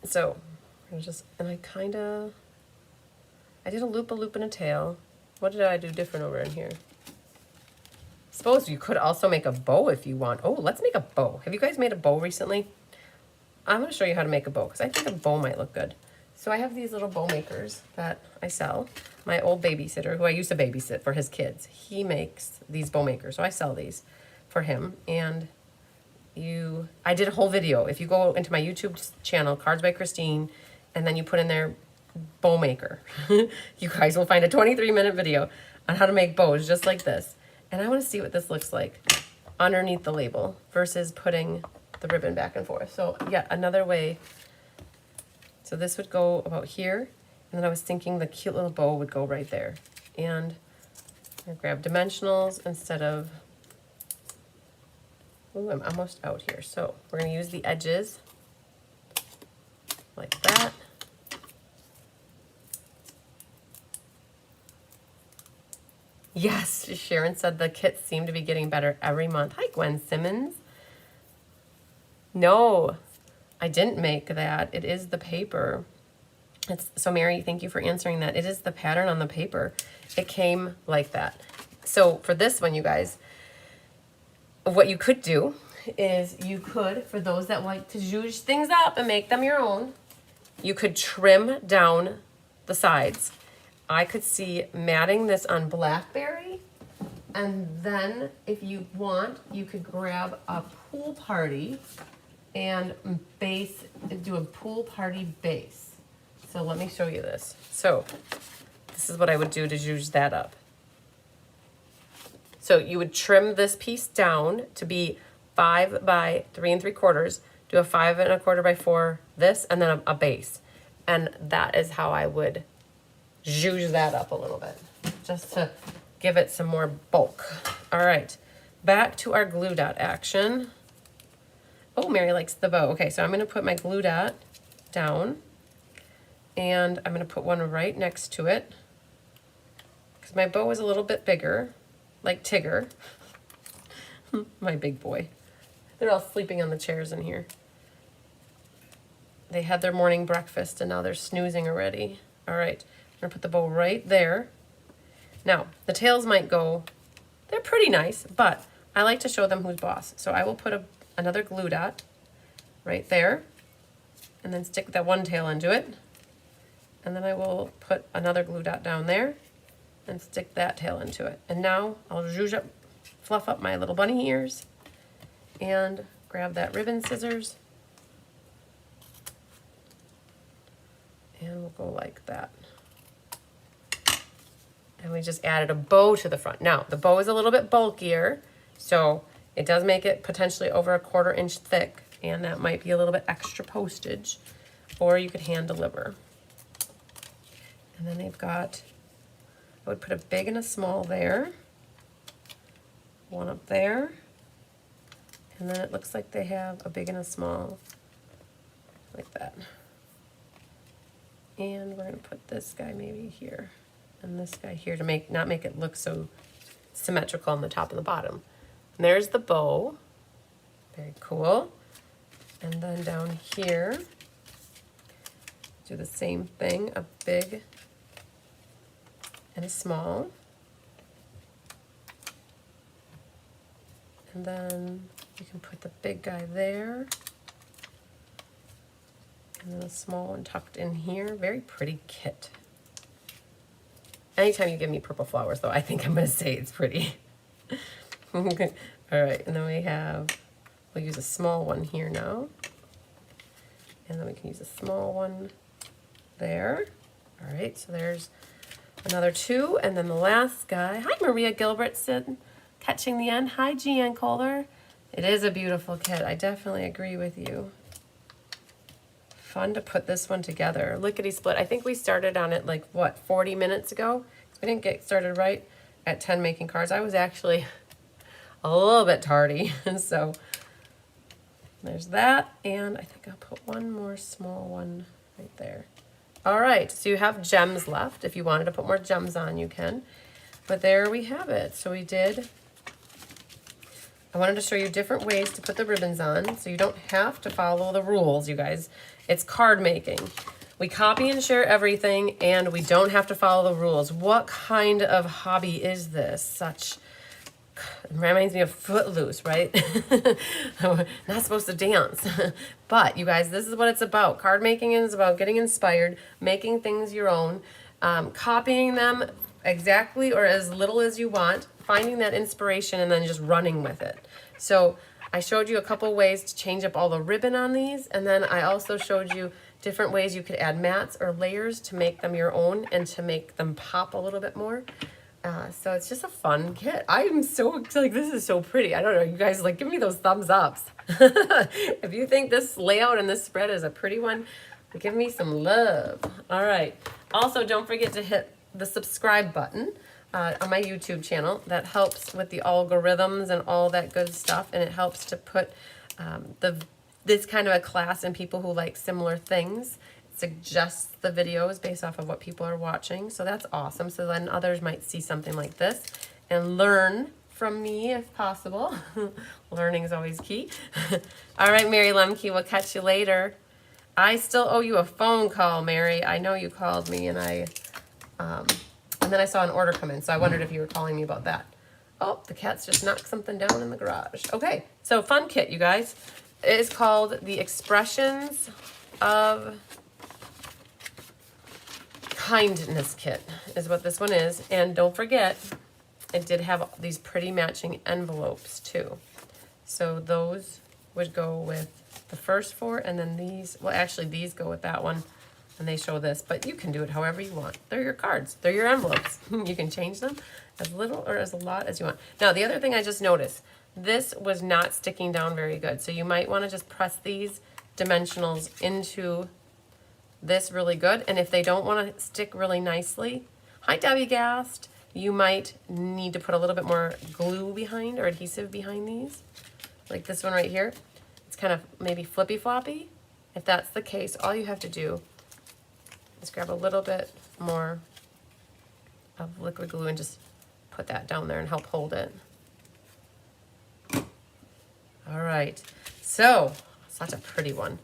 Speaker 1: So I did a loop and a tail. What did I do different over in here? Suppose you could also make a bow if you want. Oh, let's make a bow. Have you guys made a bow recently? I'm going to show you how to make a bow because I think a bow might look good. So I have these little bow makers that I sell. My old babysitter, who I used to babysit for his kids, he makes these bow makers. So I sell these for him. And I did a whole video. If you go into my YouTube channel, Cards by Christine, and then you put in there bow maker, you guys will find a 23-minute video on how to make bows just like this. And I want to see what this looks like underneath the label versus putting the ribbon back and forth. So yeah, another way. So this would go about here. And then I was thinking the cute little bow would go right there. And I grab dimensionals instead of, ooh, I'm almost out here. So we're going to use the edges like that. Yes, Sharon said the kits seem to be getting better every month. Hi, Gwen Simmons. No, I didn't make that. It is the paper. So Mary, thank you for answering that. It is the pattern on the paper. It came like that. So for this one, you guys, what you could do is you could, for those that like to zhuzh things up and make them your own, you could trim down the sides. I could see matting this on blackberry, and then if you want, you could grab a pool party and do a pool party base. So let me show you this. So this is what I would do to zhuzh that up. So you would trim this piece down to be 5 by 3 3/4, do a 5 1/4 by 4, this, and then a base. And that is how I would zhuzh that up a little bit, just to give it some more bulk. All right, back to our glue dot action. Oh, Mary likes the bow. Okay, so I'm gonna put my glue dot down, and I'm gonna put one right next to it, because my bow is a little bit bigger, like Tigger, my big boy. They're all sleeping on the chairs in here. They had their morning breakfast and now they're snoozing already. All right, I'm gonna put the bow right there. Now, the tails might go, they're pretty nice, but I like to show them who's boss. So I will put another glue dot right there, and then stick that one tail into it. And then I will put another glue dot down there and stick that tail into it. And now I'll fluff up my little bunny ears and grab that ribbon scissors. And we'll go like that. And we just added a bow to the front. Now, the bow is a little bit bulkier, so it does make it potentially over 1/4 inch thick, and that might be a little bit extra postage, or you could hand deliver. And then they've got, I would put a big and a small there, one up there, and then it looks like they have a big and a small, like that. And we're gonna put this guy maybe here, and this guy here to not make it look so symmetrical on the top and the bottom. And there's the bow, very cool. And then down here, do the same thing, a big and a small. And then you can put the big guy there. And then a small one tucked in here. Very pretty kit. Anytime you give me purple flowers, though, I think I'm going to say it's pretty. Okay. All right, and then we'll use a small one here now. And then we can use a small one there. All right, so there's another 2. And then the last guy. Hi, Maria Gilbertson, catching the end. Hi, Jeanne Kohler. It is a beautiful kit. I definitely agree with you. Fun to put this one together. Lickety split. I think we started on it like, what, 40 minutes ago? We didn't get started right at 10 making cards. I was actually a little bit tardy. So there's that. And I think I'll put one more small one right there. All right, so you have gems left. If you wanted to put more gems on, you can. But there we have it. So I wanted to show you different ways to put the ribbons on, so you don't have to follow the rules, you guys. It's card making. We copy and share everything, and we don't have to follow the rules. What kind of hobby is this? It reminds me of Footloose, right? Not supposed to dance. But, you guys, this is what it's about. Card making is about getting inspired, making things your own, copying them exactly or as little as you want, finding that inspiration, and then just running with it. So I showed you a couple ways to change up all the ribbon on these, and then I also showed you different ways you could add mats or layers to make them your own and to make them pop a little bit more. So it's just a fun kit. I'm so, like, this is so pretty. I don't know, you guys, like, give me those thumbs ups. If you think this layout and this spread is a pretty one, give me some love. All right. Also, don't forget to hit the subscribe button on my YouTube channel. That helps with the algorithms and all that good stuff, and it helps to put this kind of a class in people who like similar things. suggests the videos based off of what people are watching. So that's awesome. So then others might see something like this and learn from me if possible. Learning is always key. All right, Mary Lemke, we'll catch you later. I still owe you a phone call, Mary. I know you called me, and then I saw an order come in, so I wondered if you were calling me about that. Oh, the cat's just knocked something down in the garage. Okay, so fun kit, you guys. It is called the Expressions of Kindness Kit, is what this one is. And don't forget, it did have these pretty matching envelopes too. So those would go with the first 4, and then these, well, actually these go with that one, and they show this, but you can do it however you want. They're your cards, they're your envelopes. You can change them as little or as a lot as you want. Now, the other thing I just noticed, this was not sticking down very good, so you might want to just press these dimensionals into this really good, and if they don't want to stick really nicely, hi Debbie Gast, you might need to put a little bit more glue behind or adhesive behind these, like this one right here. It's kind of maybe flippy floppy. If that's the case, all you have to do is grab a little bit more of liquid glue and just put that down there and help hold it. All right, so such a pretty one.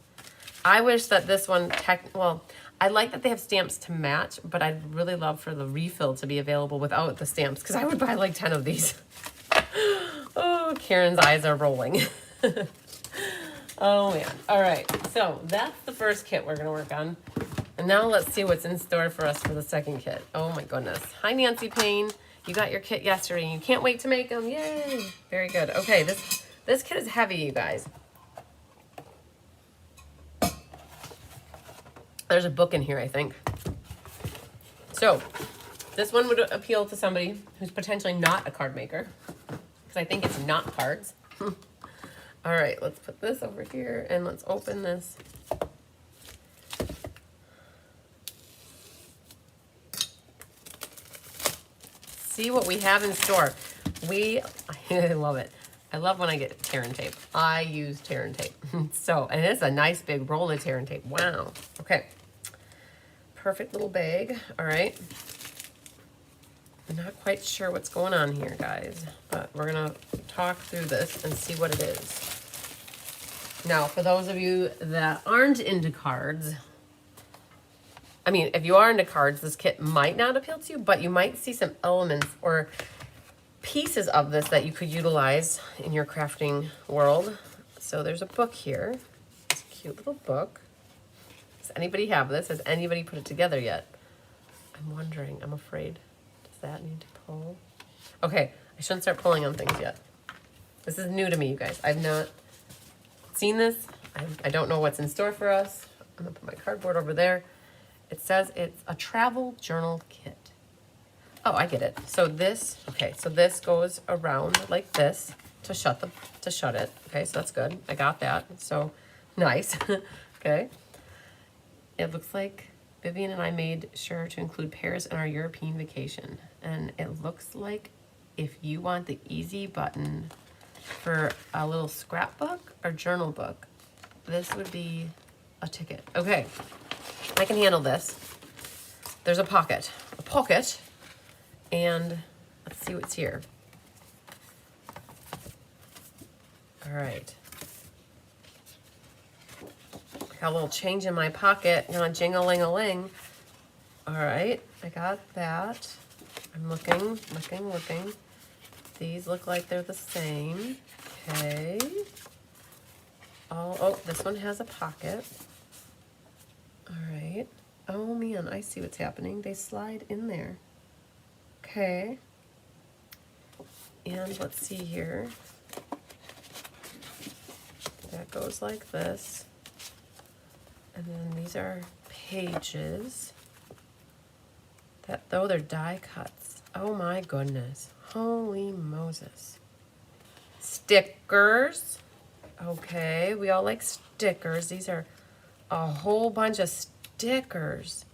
Speaker 1: I wish that this one, well, I like that they have stamps to match, but I'd really love for the refill to be available without the stamps, because I would buy like 10 of these. Oh, Karen's eyes are rolling. Oh man. All right, so that's the first kit we're gonna work on. And now let's see what's in store for us for the second kit. Oh my goodness. Hi, Nancy Payne. You got your kit yesterday and you can't wait to make them. Yay. Very good. Okay, this kit is heavy, you guys. There's a book in here, I think. So this one would appeal to somebody who's potentially not a card maker, because I think it's not cards. All right, let's put this over here and let's open this. See what we have in store. I love it. I love when I get tear and tape. I use tear and tape. So, and it's a nice big roll of tear and tape. Wow. Okay. Perfect little bag. All right. I'm not quite sure what's going on here, guys, but we're gonna talk through this and see what it is. Now, for those of you that aren't into cards, I mean, if you are into cards, this kit might not appeal to you, but you might see some elements or pieces of this that you could utilize in your crafting world. So there's a book here. It's a cute little book. Does anybody have this? Has anybody put it together yet? I'm wondering. I'm afraid. Does that need to pull? Okay, I shouldn't start pulling on things yet. This is new to me, you guys. I've not seen this. I don't know what's in store for us. I'm gonna put my cardboard over there. It says it's a travel journal kit. Oh, I get it. So this, okay, so this goes around like this to shut it. Okay, so that's good. I got that. So nice. Okay. It looks like Vivian and I made sure to include Paris in our European vacation. And it looks like if you want the easy button for a little scrapbook or journal book, this would be a ticket. Okay, I can handle this. There's a pocket, and let's see what's here. All right. Got a little change in my pocket, you know, jing-a-ling-a-ling. All right, I got that. I'm looking. These look like they're the same. Okay. Oh, this one has a pocket. All right. Oh man, I see what's happening. They slide in there. Okay. And let's see here. That goes like this. And then these are pages. Though they're die cuts. Oh my goodness. Holy Moses. Stickers. Okay, we all like stickers. These are a whole bunch of stickers.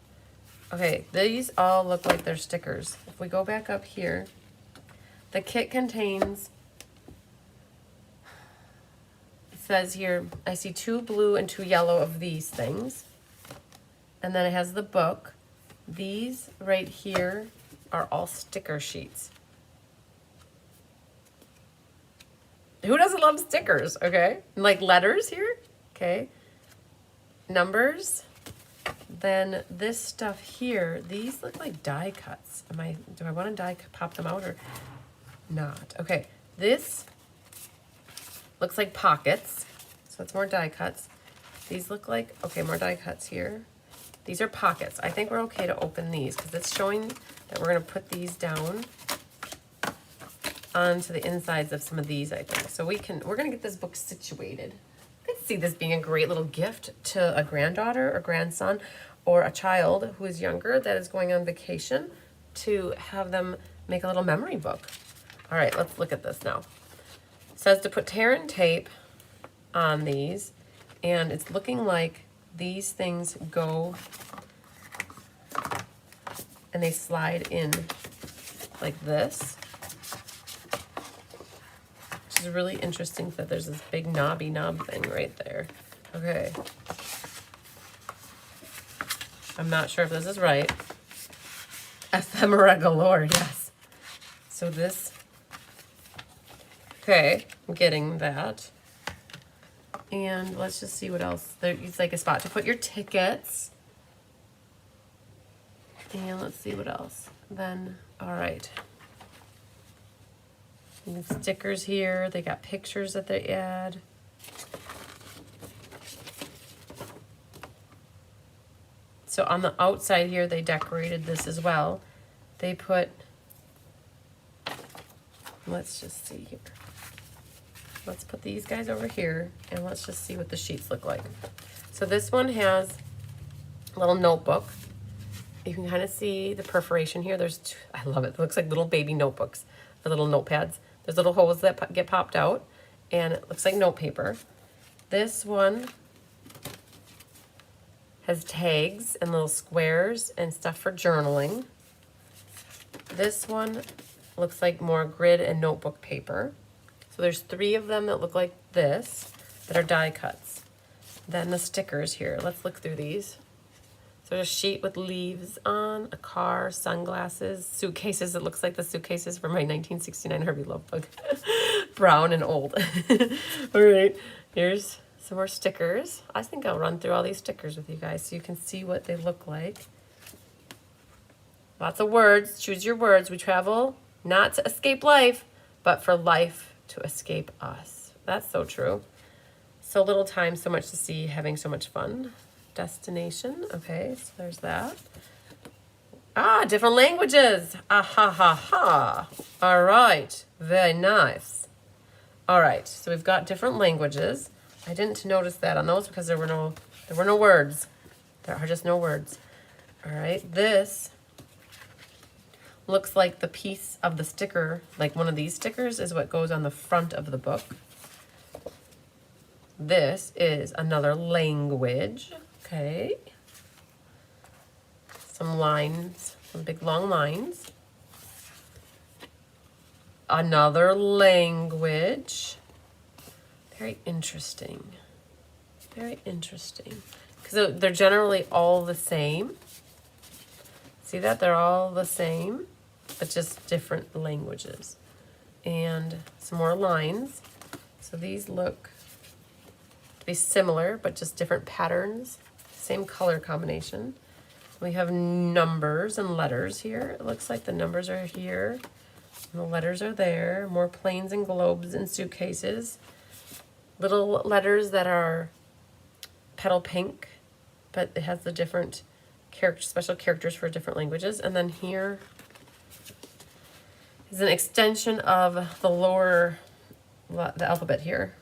Speaker 1: Okay, these all look like they're stickers. If we go back up here, the kit contains, it says here, I see 2 blue and 2 yellow of these things. And then it has the book. These right here are all sticker sheets. Who doesn't love stickers, okay? Like letters here, okay? Numbers. Then this stuff here, these look like die cuts. Do I want to pop them out or not? Okay, this looks like pockets. So it's more die cuts. These look like, okay, more die cuts here. These are pockets. I think we're okay to open these because it's showing that we're going to put these down onto the insides of some of these, I think. So we're going to get this book situated. I could see this being a great little gift to a granddaughter or grandson or a child who is younger that is going on vacation to have them make a little memory book. All right, let's look at this now. It says to put tear and tape on these, and it's looking like these things go and they slide in like this. Which is really interesting that there's this big knobby knob thing right there. Okay. I'm not sure if this is right. Ephemera galore, yes. So this, okay, I'm getting that. And let's just see what else. It's like a spot to put your tickets. And let's see what else. Then, all right. And the stickers here. They got pictures that they add. So on the outside here, they decorated this as well. They put, let's just see here. Let's put these guys over here and let's just see what the sheets look like. So this one has a little notebook. You can kind of see the perforation here. I love it. It looks like little baby notebooks or little notepads. There's little holes that get popped out and it looks like note paper. This one has tags and little squares and stuff for journaling. This one looks like more grid and notebook paper. So there's 3 of them that look like this that are die cuts. Then the stickers here. Let's look through these. So there's a sheet with leaves on, a car, sunglasses, suitcases. It looks like the suitcases from my 1969 Herbie Love book. Brown and old. All right, here's some more stickers. I think I'll run through all these stickers with you guys so you can see what they look like. Lots of words. Choose your words. We travel not to escape life, but for life to escape us. That's so true. So little time, so much to see, having so much fun. Destination. Okay, so there's that. Ah, different languages. Ah, ha, ha, ha. All right, very nice. All right, so we've got different languages. I didn't notice that on those because there were no words. There are just no words. All right, this looks like the piece of the sticker, like one of these stickers is what goes on the front of the book. This is another language. Okay. Some lines, some big long lines. Another language. Very interesting. Very interesting. Because they're generally all the same. See that? They're all the same, but just different languages. And some more lines. So these look to be similar, but just different patterns. Same color combination. We have numbers and letters here. It looks like the numbers are here. And the letters are there. More planes and globes and suitcases. Little letters that are petal pink, but it has the different special characters for different languages. And then here is an extension of the alphabet here.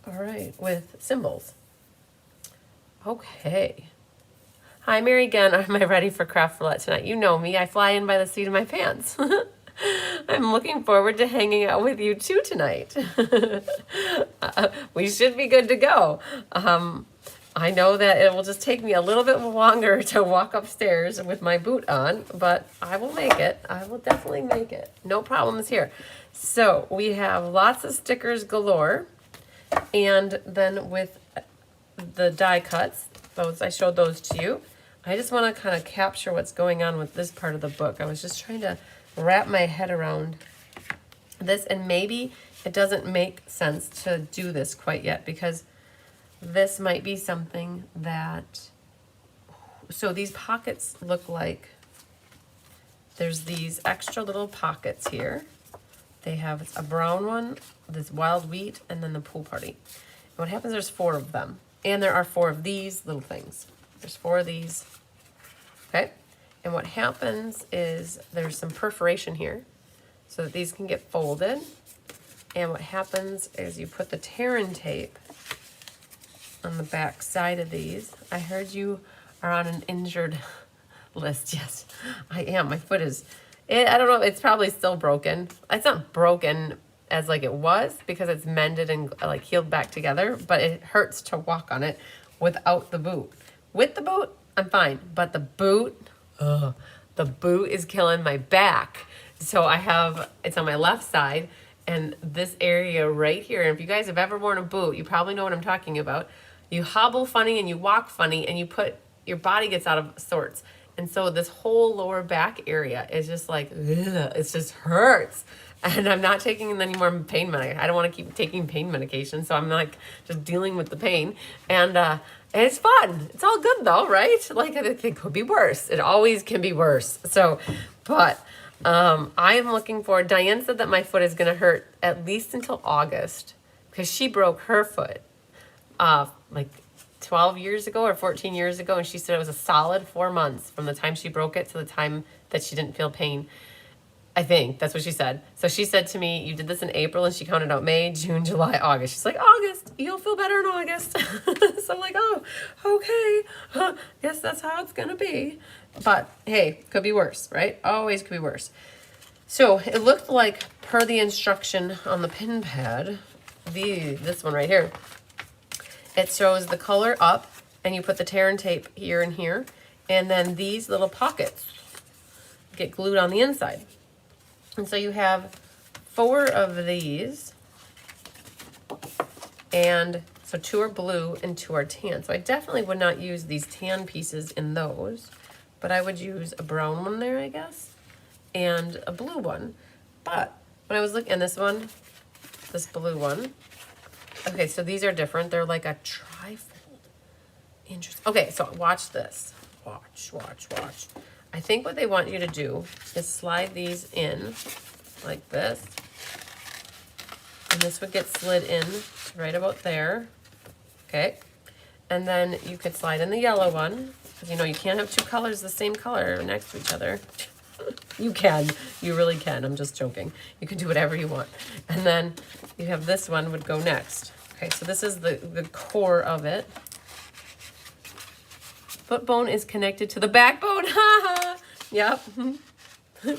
Speaker 1: All right, with symbols. Okay. Hi, Mary again. Am I ready for craft roulette tonight? You know me. I fly in by the seat of my pants. I'm looking forward to hanging out with you too tonight. We should be good to go. I know that it will just take me a little bit longer to walk upstairs with my boot on, but I will make it. I will definitely make it. No problems here. So we have lots of stickers galore. And then with the die cuts, Those, I showed those to you. I just want to kind of capture what's going on with this part of the book. I was just trying to wrap my head around this, and maybe it doesn't make sense to do this quite yet, because this might be something that, so these pockets look like there's these extra little pockets here. They have a brown one, this wild wheat, and then the pool party. And what happens, there's 4 of them. And there are 4 of these little things. There's 4 of these. Okay? And what happens is there's some perforation here so that these can get folded. And what happens is you put the tear-in tape on the back side of these. I heard you are on an injured list. Yes, I am. My foot is, I don't know, it's probably still broken. It's not broken as like it was, because it's mended and like healed back together, but it hurts to walk on it without the boot. With the boot, I'm fine, but the boot is killing my back. So I have, it's on my left side, and this area right here, and if you guys have ever worn a boot, you probably know what I'm talking about. You hobble funny and you walk funny, and your body gets out of sorts. And so this whole lower back area is just like, ugh, it just hurts. And I'm not taking any more pain medication. I don't want to keep taking pain medication, so I'm like just dealing with the pain. And it's fun. It's all good though, right? Like, it could be worse. It always can be worse. So, but I am looking forward. Diane said that my foot is going to hurt at least until August, because she broke her foot like 12 years ago or 14 years ago, and she said it was a solid 4 months from the time she broke it to the time that she didn't feel pain. I think that's what she said. So she said to me, you did this in April, and she counted out May, June, July, August. She's like, August, you'll feel better in August. So I'm like, oh, okay. Guess that's how it's going to be. But hey, could be worse, right? Always could be worse. So it looked like, per the instruction on the pin pad, this one right here, it shows the color up, and you put the tear-in tape here and here, and then these little pockets get glued on the inside. And so you have 4 of these, and so 2 are blue and 2 are tan. So I definitely would not use these tan pieces in those, but I would use a brown one there, I guess, and a blue one. But when I was looking, and this one, this blue one, okay, so these are different. They're like a trifold. Interesting. Okay, so watch this. Watch. I think what they want you to do is slide these in like this. And this would get slid in right about there. Okay. And then you could slide in the yellow one, because you know you can't have 2 colors the same color next to each other. You can. You really can. I'm just joking. You can do whatever you want. And then you have this one would go next. Okay, so this is the core of it. Foot bone is connected to the backbone. Yep.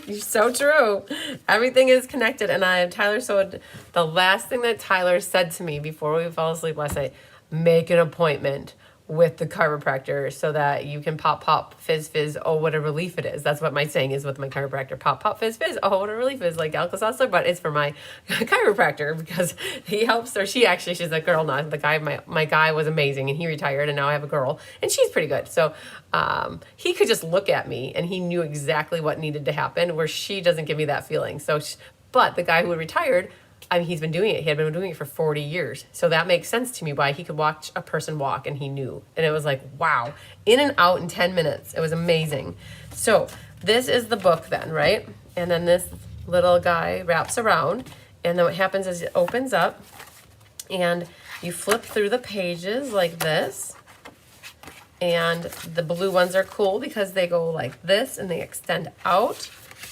Speaker 1: You're so true. Everything is connected. And Tyler, so the last thing that Tyler said to me before we fell asleep last night, make an appointment with the chiropractor so that you can pop, fizz, oh, what a relief it is. That's what my saying is with my chiropractor. Pop, fizz, oh, what a relief it is, like Alka-Seltzer, but it's for my chiropractor, because he helps, or she's a girl now. The guy, my guy was amazing, and he retired, and now I have a girl, and she's pretty good. So he could just look at me, and he knew exactly what needed to happen, where she doesn't give me that feeling. So, but the guy who retired, I mean, he's been doing it. He had been doing it for 40 years. So that makes sense to me why he could watch a person walk, and he knew. And it was like, wow, in and out in 10 minutes. It was amazing. So this is the book then, right? And then this little guy wraps around. And then what happens is it opens up, and you flip through the pages like this. And the blue ones are cool because they go like this and they extend out.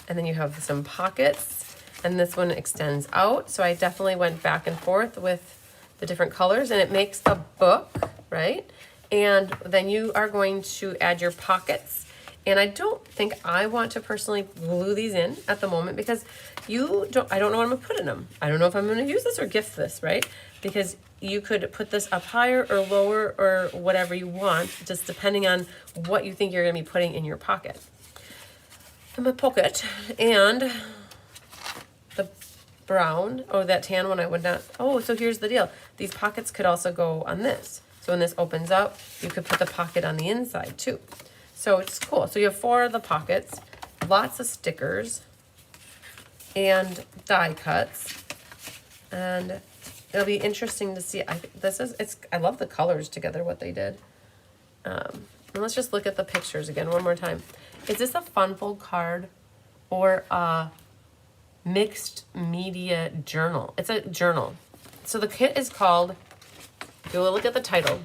Speaker 1: And then you have some pockets. And this one extends out. So I definitely went back and forth with the different colors, and it makes a book, right? And then you are going to add your pockets. And I don't think I want to personally glue these in at the moment, because I don't know what I'm gonna put in them. I don't know if I'm gonna use this or gift this, right? Because you could put this up higher or lower or whatever you want, just depending on what you think you're gonna be putting in your pocket. In my pocket, and the brown, that tan one I would not, so here's the deal. These pockets could also go on this. So when this opens up, you could put the pocket on the inside too. So it's cool. So you have 4 of the pockets, lots of stickers, and die cuts. And it'll be interesting to see. I love the colors together, what they did. And let's just look at the pictures again one more time. Is this a fun fold card or a mixed media journal? It's a journal. So the kit is called, if you look at the title,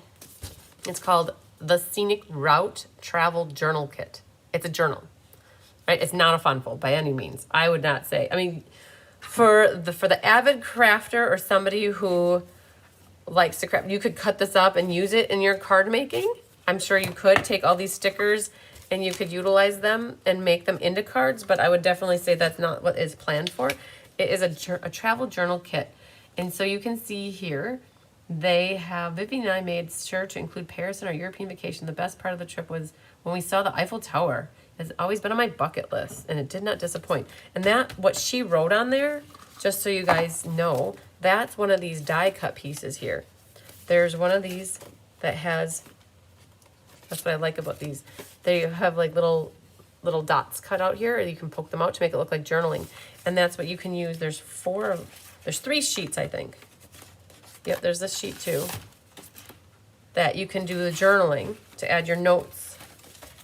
Speaker 1: it's called the Scenic Route Travel Journal Kit. It's a journal, right? It's not a fun fold by any means. I would not say. I mean, for the avid crafter or somebody who likes to craft, you could cut this up and use it in your card making. I'm sure you could take all these stickers and you could utilize them and make them into cards, but I would definitely say that's not what is planned for. It is a travel journal kit. And so you can see here, they have, Vivian and I made sure to include Paris in our European vacation. The best part of the trip was when we saw the Eiffel Tower. It's always been on my bucket list, and it did not disappoint. And that, what she wrote on there, just so you guys know, that's one of these die cut pieces here. There's one of these that has, that's what I like about these. They have like little dots cut out here, and you can poke them out to make it look like journaling. And that's what you can use. There's 3 sheets, I think. Yep, there's this sheet too. That you can do the journaling to add your notes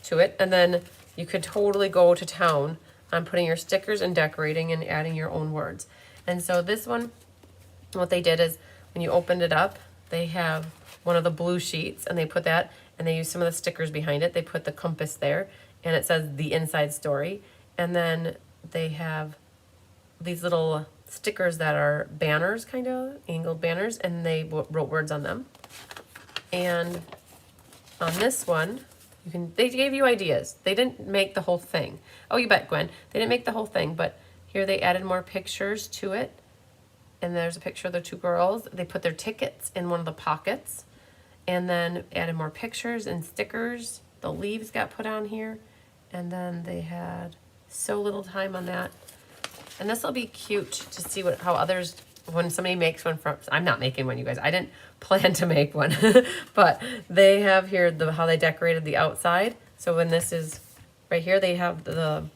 Speaker 1: to it. And then you could totally go to town on putting your stickers and decorating and adding your own words. And so this one, what they did is when you opened it up, they have one of the blue sheets and they put that, and they use some of the stickers behind it. They put the compass there and it says the inside story. And then they have these little stickers that are banners, kind of angled banners, and they wrote words on them. And on this one, they gave you ideas. They didn't make the whole thing. Oh, you bet, Gwen. They didn't make the whole thing, but here they added more pictures to it. And there's a picture of the 2 girls. They put their tickets in one of the pockets and then added more pictures and stickers. The leaves got put on here. And then they had so little time on that. And this will be cute to see how others, when somebody makes one from, I'm not making one, you guys. I didn't plan to make one. But they have here how they decorated the outside. So when this is right here, they have the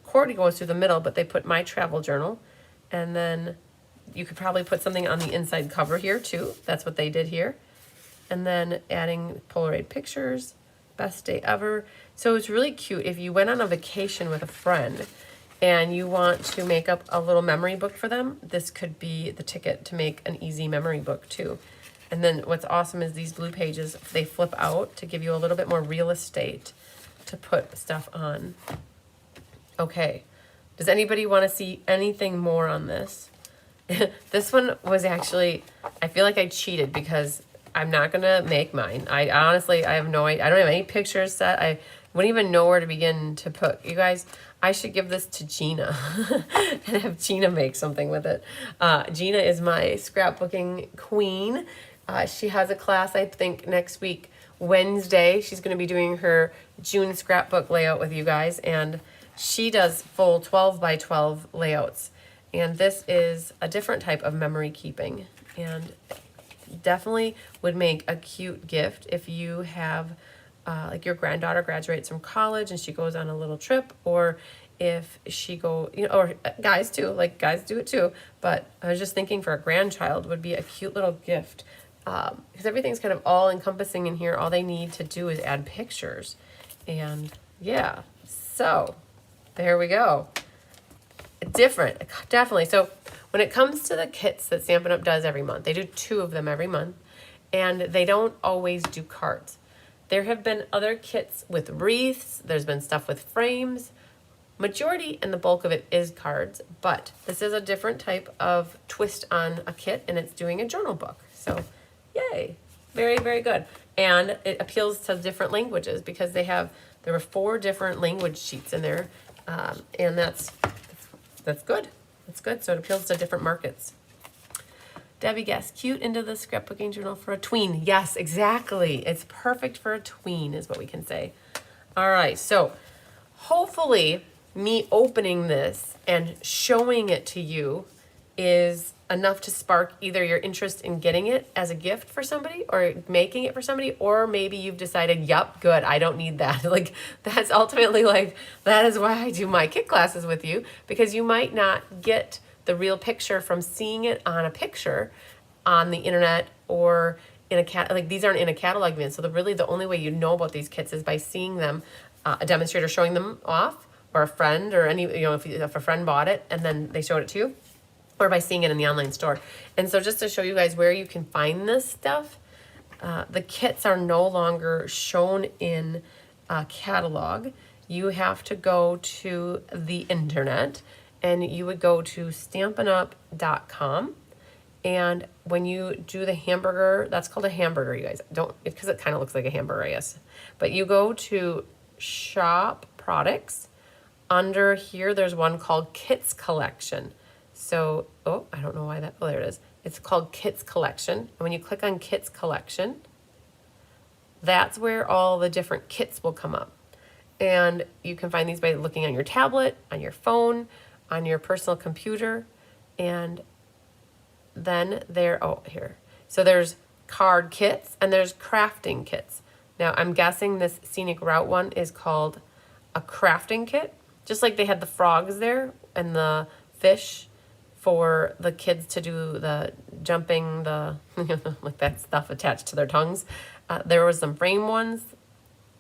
Speaker 1: cord goes through the middle, but they put my travel journal. And then you could probably put something on the inside cover here too. That's what they did here. And then adding Polaroid pictures, best day ever. So it's really cute if you went on a vacation with a friend and you want to make up a little memory book for them, this could be the ticket to make an easy memory book too. And then what's awesome is these blue pages, they flip out to give you a little bit more real estate to put stuff on. Okay, does anybody want to see anything more on this? This one was actually, I feel like I cheated because I'm not going to make mine. I honestly, I have no idea. I don't have any pictures set. I wouldn't even know where to begin to put. You guys, I should give this to Gina and have Gina make something with it. Gina is my scrapbooking queen. She has a class, I think, next week, Wednesday. She's going to be doing her June scrapbook layout with you guys. And she does full 12 by 12 layouts. And this is a different type of memory keeping. And definitely would make a cute gift if you have like your granddaughter graduates from college and she goes on a little trip, or if she or guys too, like guys do it too. But I was just thinking for a grandchild would be a cute little gift because everything's kind of all encompassing in here. All they need to do is add pictures. And yeah, so there we go. Different, definitely. So when it comes to the kits that Stampin' Up! Does every month, they do 2 of them every month, and they don't always do cards. There have been other kits with wreaths. There's been stuff with frames. Majority and the bulk of it is cards, but this is a different type of twist on a kit, and it's doing a journal book. So yay, very, very good. And it appeals to different languages because there were 4 different language sheets in there, and that's good. That's good. So it appeals to different markets. Debbie guessed, cute into the scrapbooking journal for a tween. Yes, exactly. It's perfect for a tween is what we can say. All right. So hopefully me opening this and showing it to you is enough to spark either your interest in getting it as a gift for somebody or making it for somebody, or maybe you've decided, yep, good, I don't need that. Like, that's ultimately, like, that is why I do my kit classes with you, because you might not get the real picture from seeing it on a picture on the internet or in a like, these aren't in a catalog bin. So the only way you know about these kits is by seeing them, a demonstrator showing them off, or a friend, or any, if a friend bought it and then they showed it to you, or by seeing it in the online store. And so just to show you guys where you can find this stuff, the kits are no longer shown in a catalog. You have to go to the internet, and you would go to stampinup.com. And when you do the hamburger, that's called a hamburger, you guys. Don't, because it kind of looks like a hamburger, I guess. But you go to shop products. Under here, there's one called Kits Collection. So, oh, I don't know why that, oh, there it is. It's called Kits Collection. And when you click on Kits Collection, that's where all the different kits will come up. And you can find these by looking on your tablet, on your phone, on your personal computer. And then here. So there's card kits and there's crafting kits. Now, I'm guessing this Scenic Route one is called a crafting kit. Just like they had the frogs there and the fish for the kids to do the jumping, the like that stuff attached to their tongues. There was some frame ones,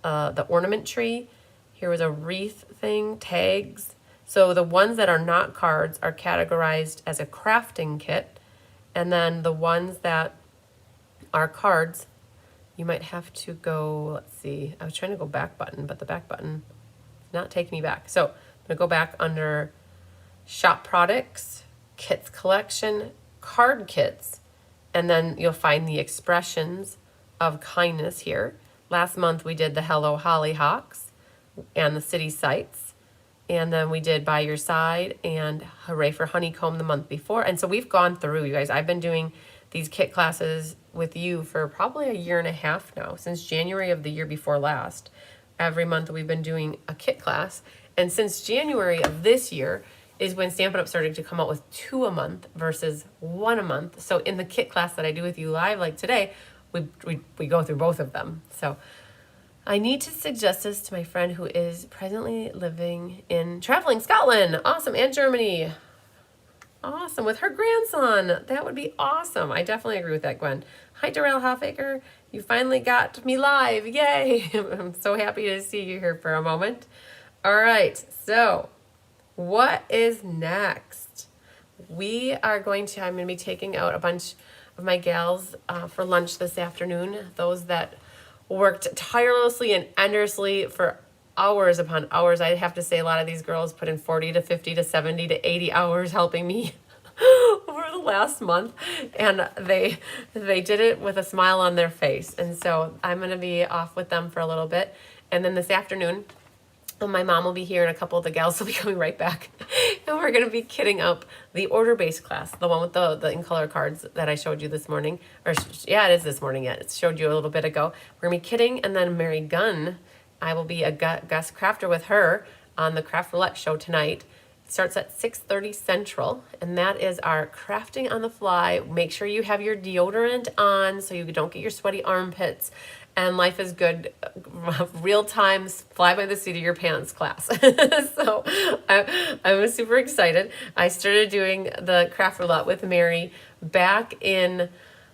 Speaker 1: the ornament tree. Here was a wreath thing, tags. So the ones that are not cards are categorized as a crafting kit. And then the ones that are cards, you might have to go, let's see, I was trying to go back button, but the back button is not taking me back. So I'm gonna go back under shop products, kits collection, card kits, and then you'll find the expressions of kindness here. Last month we did the Hello Hollyhocks and the city sites. And then we did By Your Side and Hooray for Honeycomb the month before. And so we've gone through, you guys. I've been doing these kit classes with you for probably a year and a half now, since January of the year before last. Every month we've been doing a kit class. And since January of this year is when Stampin' Up! Started to come out with 2 a month versus 1 a month. So in the kit class that I do with you live, like today, we go through both of them. So I need to suggest this to my friend who is presently traveling Scotland. Awesome. And Germany. Awesome. With her grandson. That would be awesome. I definitely agree with that, Gwen. Hi, Darrell Hoffaker. You finally got me live. Yay. I'm so happy to see you here for a moment. All right. So what is next? I'm going to be taking out a bunch of my gals for lunch this afternoon. Those that worked tirelessly and endlessly for hours upon hours. I have to say a lot of these girls put in 40 to 50 to 70 to 80 hours helping me over the last month, and they did it with a smile on their face. And so I'm going to be off with them for a little bit, and then this afternoon my mom will be here and a couple of the gals will be coming right back, and we're going to be kitting up the order-based class, the one with the in color cards that I showed you this morning, or yeah, it is this morning yet. It showed you a little bit ago. We're going to be kitting, and then Mary Gunn, I will be a guest crafter with her on the Craft Roulette show tonight. It starts at 6:30 Central, and that is our crafting on the fly. Make sure you have your deodorant on so you don't get your sweaty armpits. And life is good, real time, fly by the seat of your pants class. So I'm super excited. I started doing the Craft Roulette with Mary back in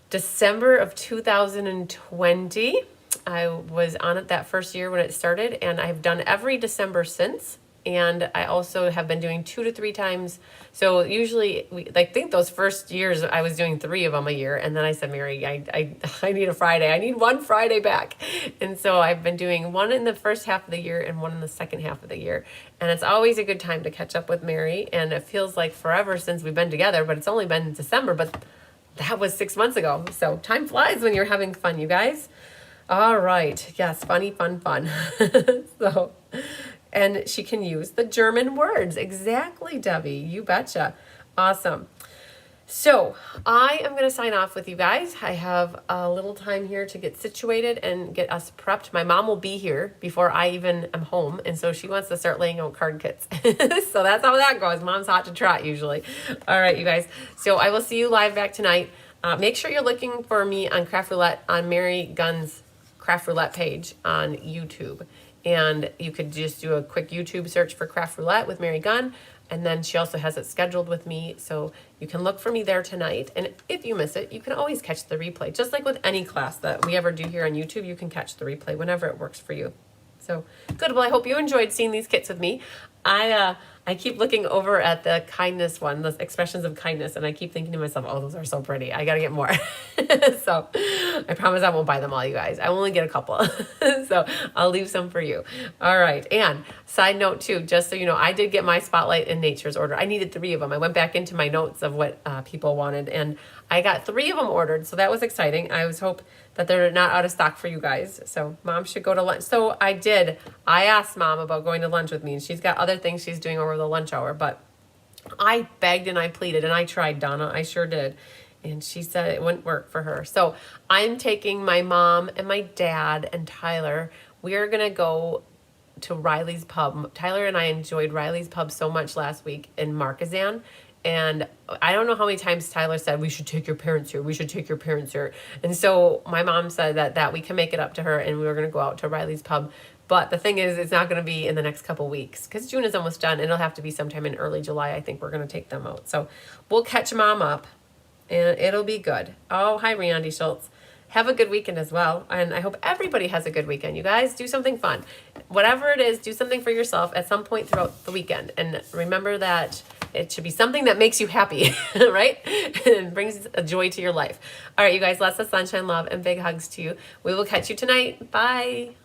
Speaker 1: December of 2020. I was on it that first year when it started, and I've done every December since. And I also have been doing 2 to 3 times. So usually, I think those first years I was doing 3 of them a year. And then I said, Mary, I need a Friday. I need 1 Friday back. And so I've been doing 1 in the first half of the year and 1 in the second half of the year. And it's always a good time to catch up with Mary. And it feels like forever since we've been together, but it's only been December. But that was 6 months ago. So time flies when you're having fun, you guys. All right. Yes, funny, fun. So... And she can use the German words. Exactly, Debbie. You betcha. Awesome. So I am going to sign off with you guys. I have a little time here to get situated and get us prepped. My mom will be here before I even am home, and so she wants to start laying out card kits. So that's how that goes. Mom's hot to trot usually. All right, you guys. So I will see you live back tonight. Make sure you're looking for me on Craft Roulette on Mary Gunn's Craft Roulette page on YouTube. And you could just do a quick YouTube search for Craft Roulette with Mary Gunn. And then she also has it scheduled with me. So you can look for me there tonight. And if you miss it, you can always catch the replay. Just like with any class that we ever do here on YouTube, you can catch the replay whenever it works for you. So good. Well, I hope you enjoyed seeing these kits with me. I keep looking over at the kindness one, the expressions of kindness, and I keep thinking to myself, oh, those are so pretty. I got to get more. So I promise I won't buy them all, you guys. I will only get a couple. So I'll leave some for you. All right. And side note too, just so you know, I did get my Spotlight in Nature's order. I needed 3 of them. I went back into my notes of what people wanted, and I got 3 of them ordered. So that was exciting. I was hope that they're not out of stock for you guys. So mom should go to lunch. So I asked mom about going to lunch with me, and she's got other things she's doing over the lunch hour, but I begged and I pleaded and I tried, Donna. I sure did. And she said it wouldn't work for her. So I'm taking my mom and my dad and Tyler. We are going to go to Riley's Pub. Tyler and I enjoyed Riley's Pub so much last week in Marquezan. And I don't know how many times Tyler said, we should take your parents here. We should take your parents here. And so my mom said that we can make it up to her, and we were going to go out to Riley's Pub. But the thing is, it's not going to be in the next couple weeks because June is almost done. It'll have to be sometime in early July. I think we're going to take them out. So we'll catch mom up, and it'll be good. Oh, hi, Randy Schultz. Have a good weekend as well. And I hope everybody has a good weekend. You guys, do something fun. Whatever it is, do something for yourself at some point throughout the weekend. And remember that it should be something that makes you happy, right? And brings a joy to your life. All right, you guys, lots of sunshine, love, and big hugs to you. We will catch you tonight. Bye.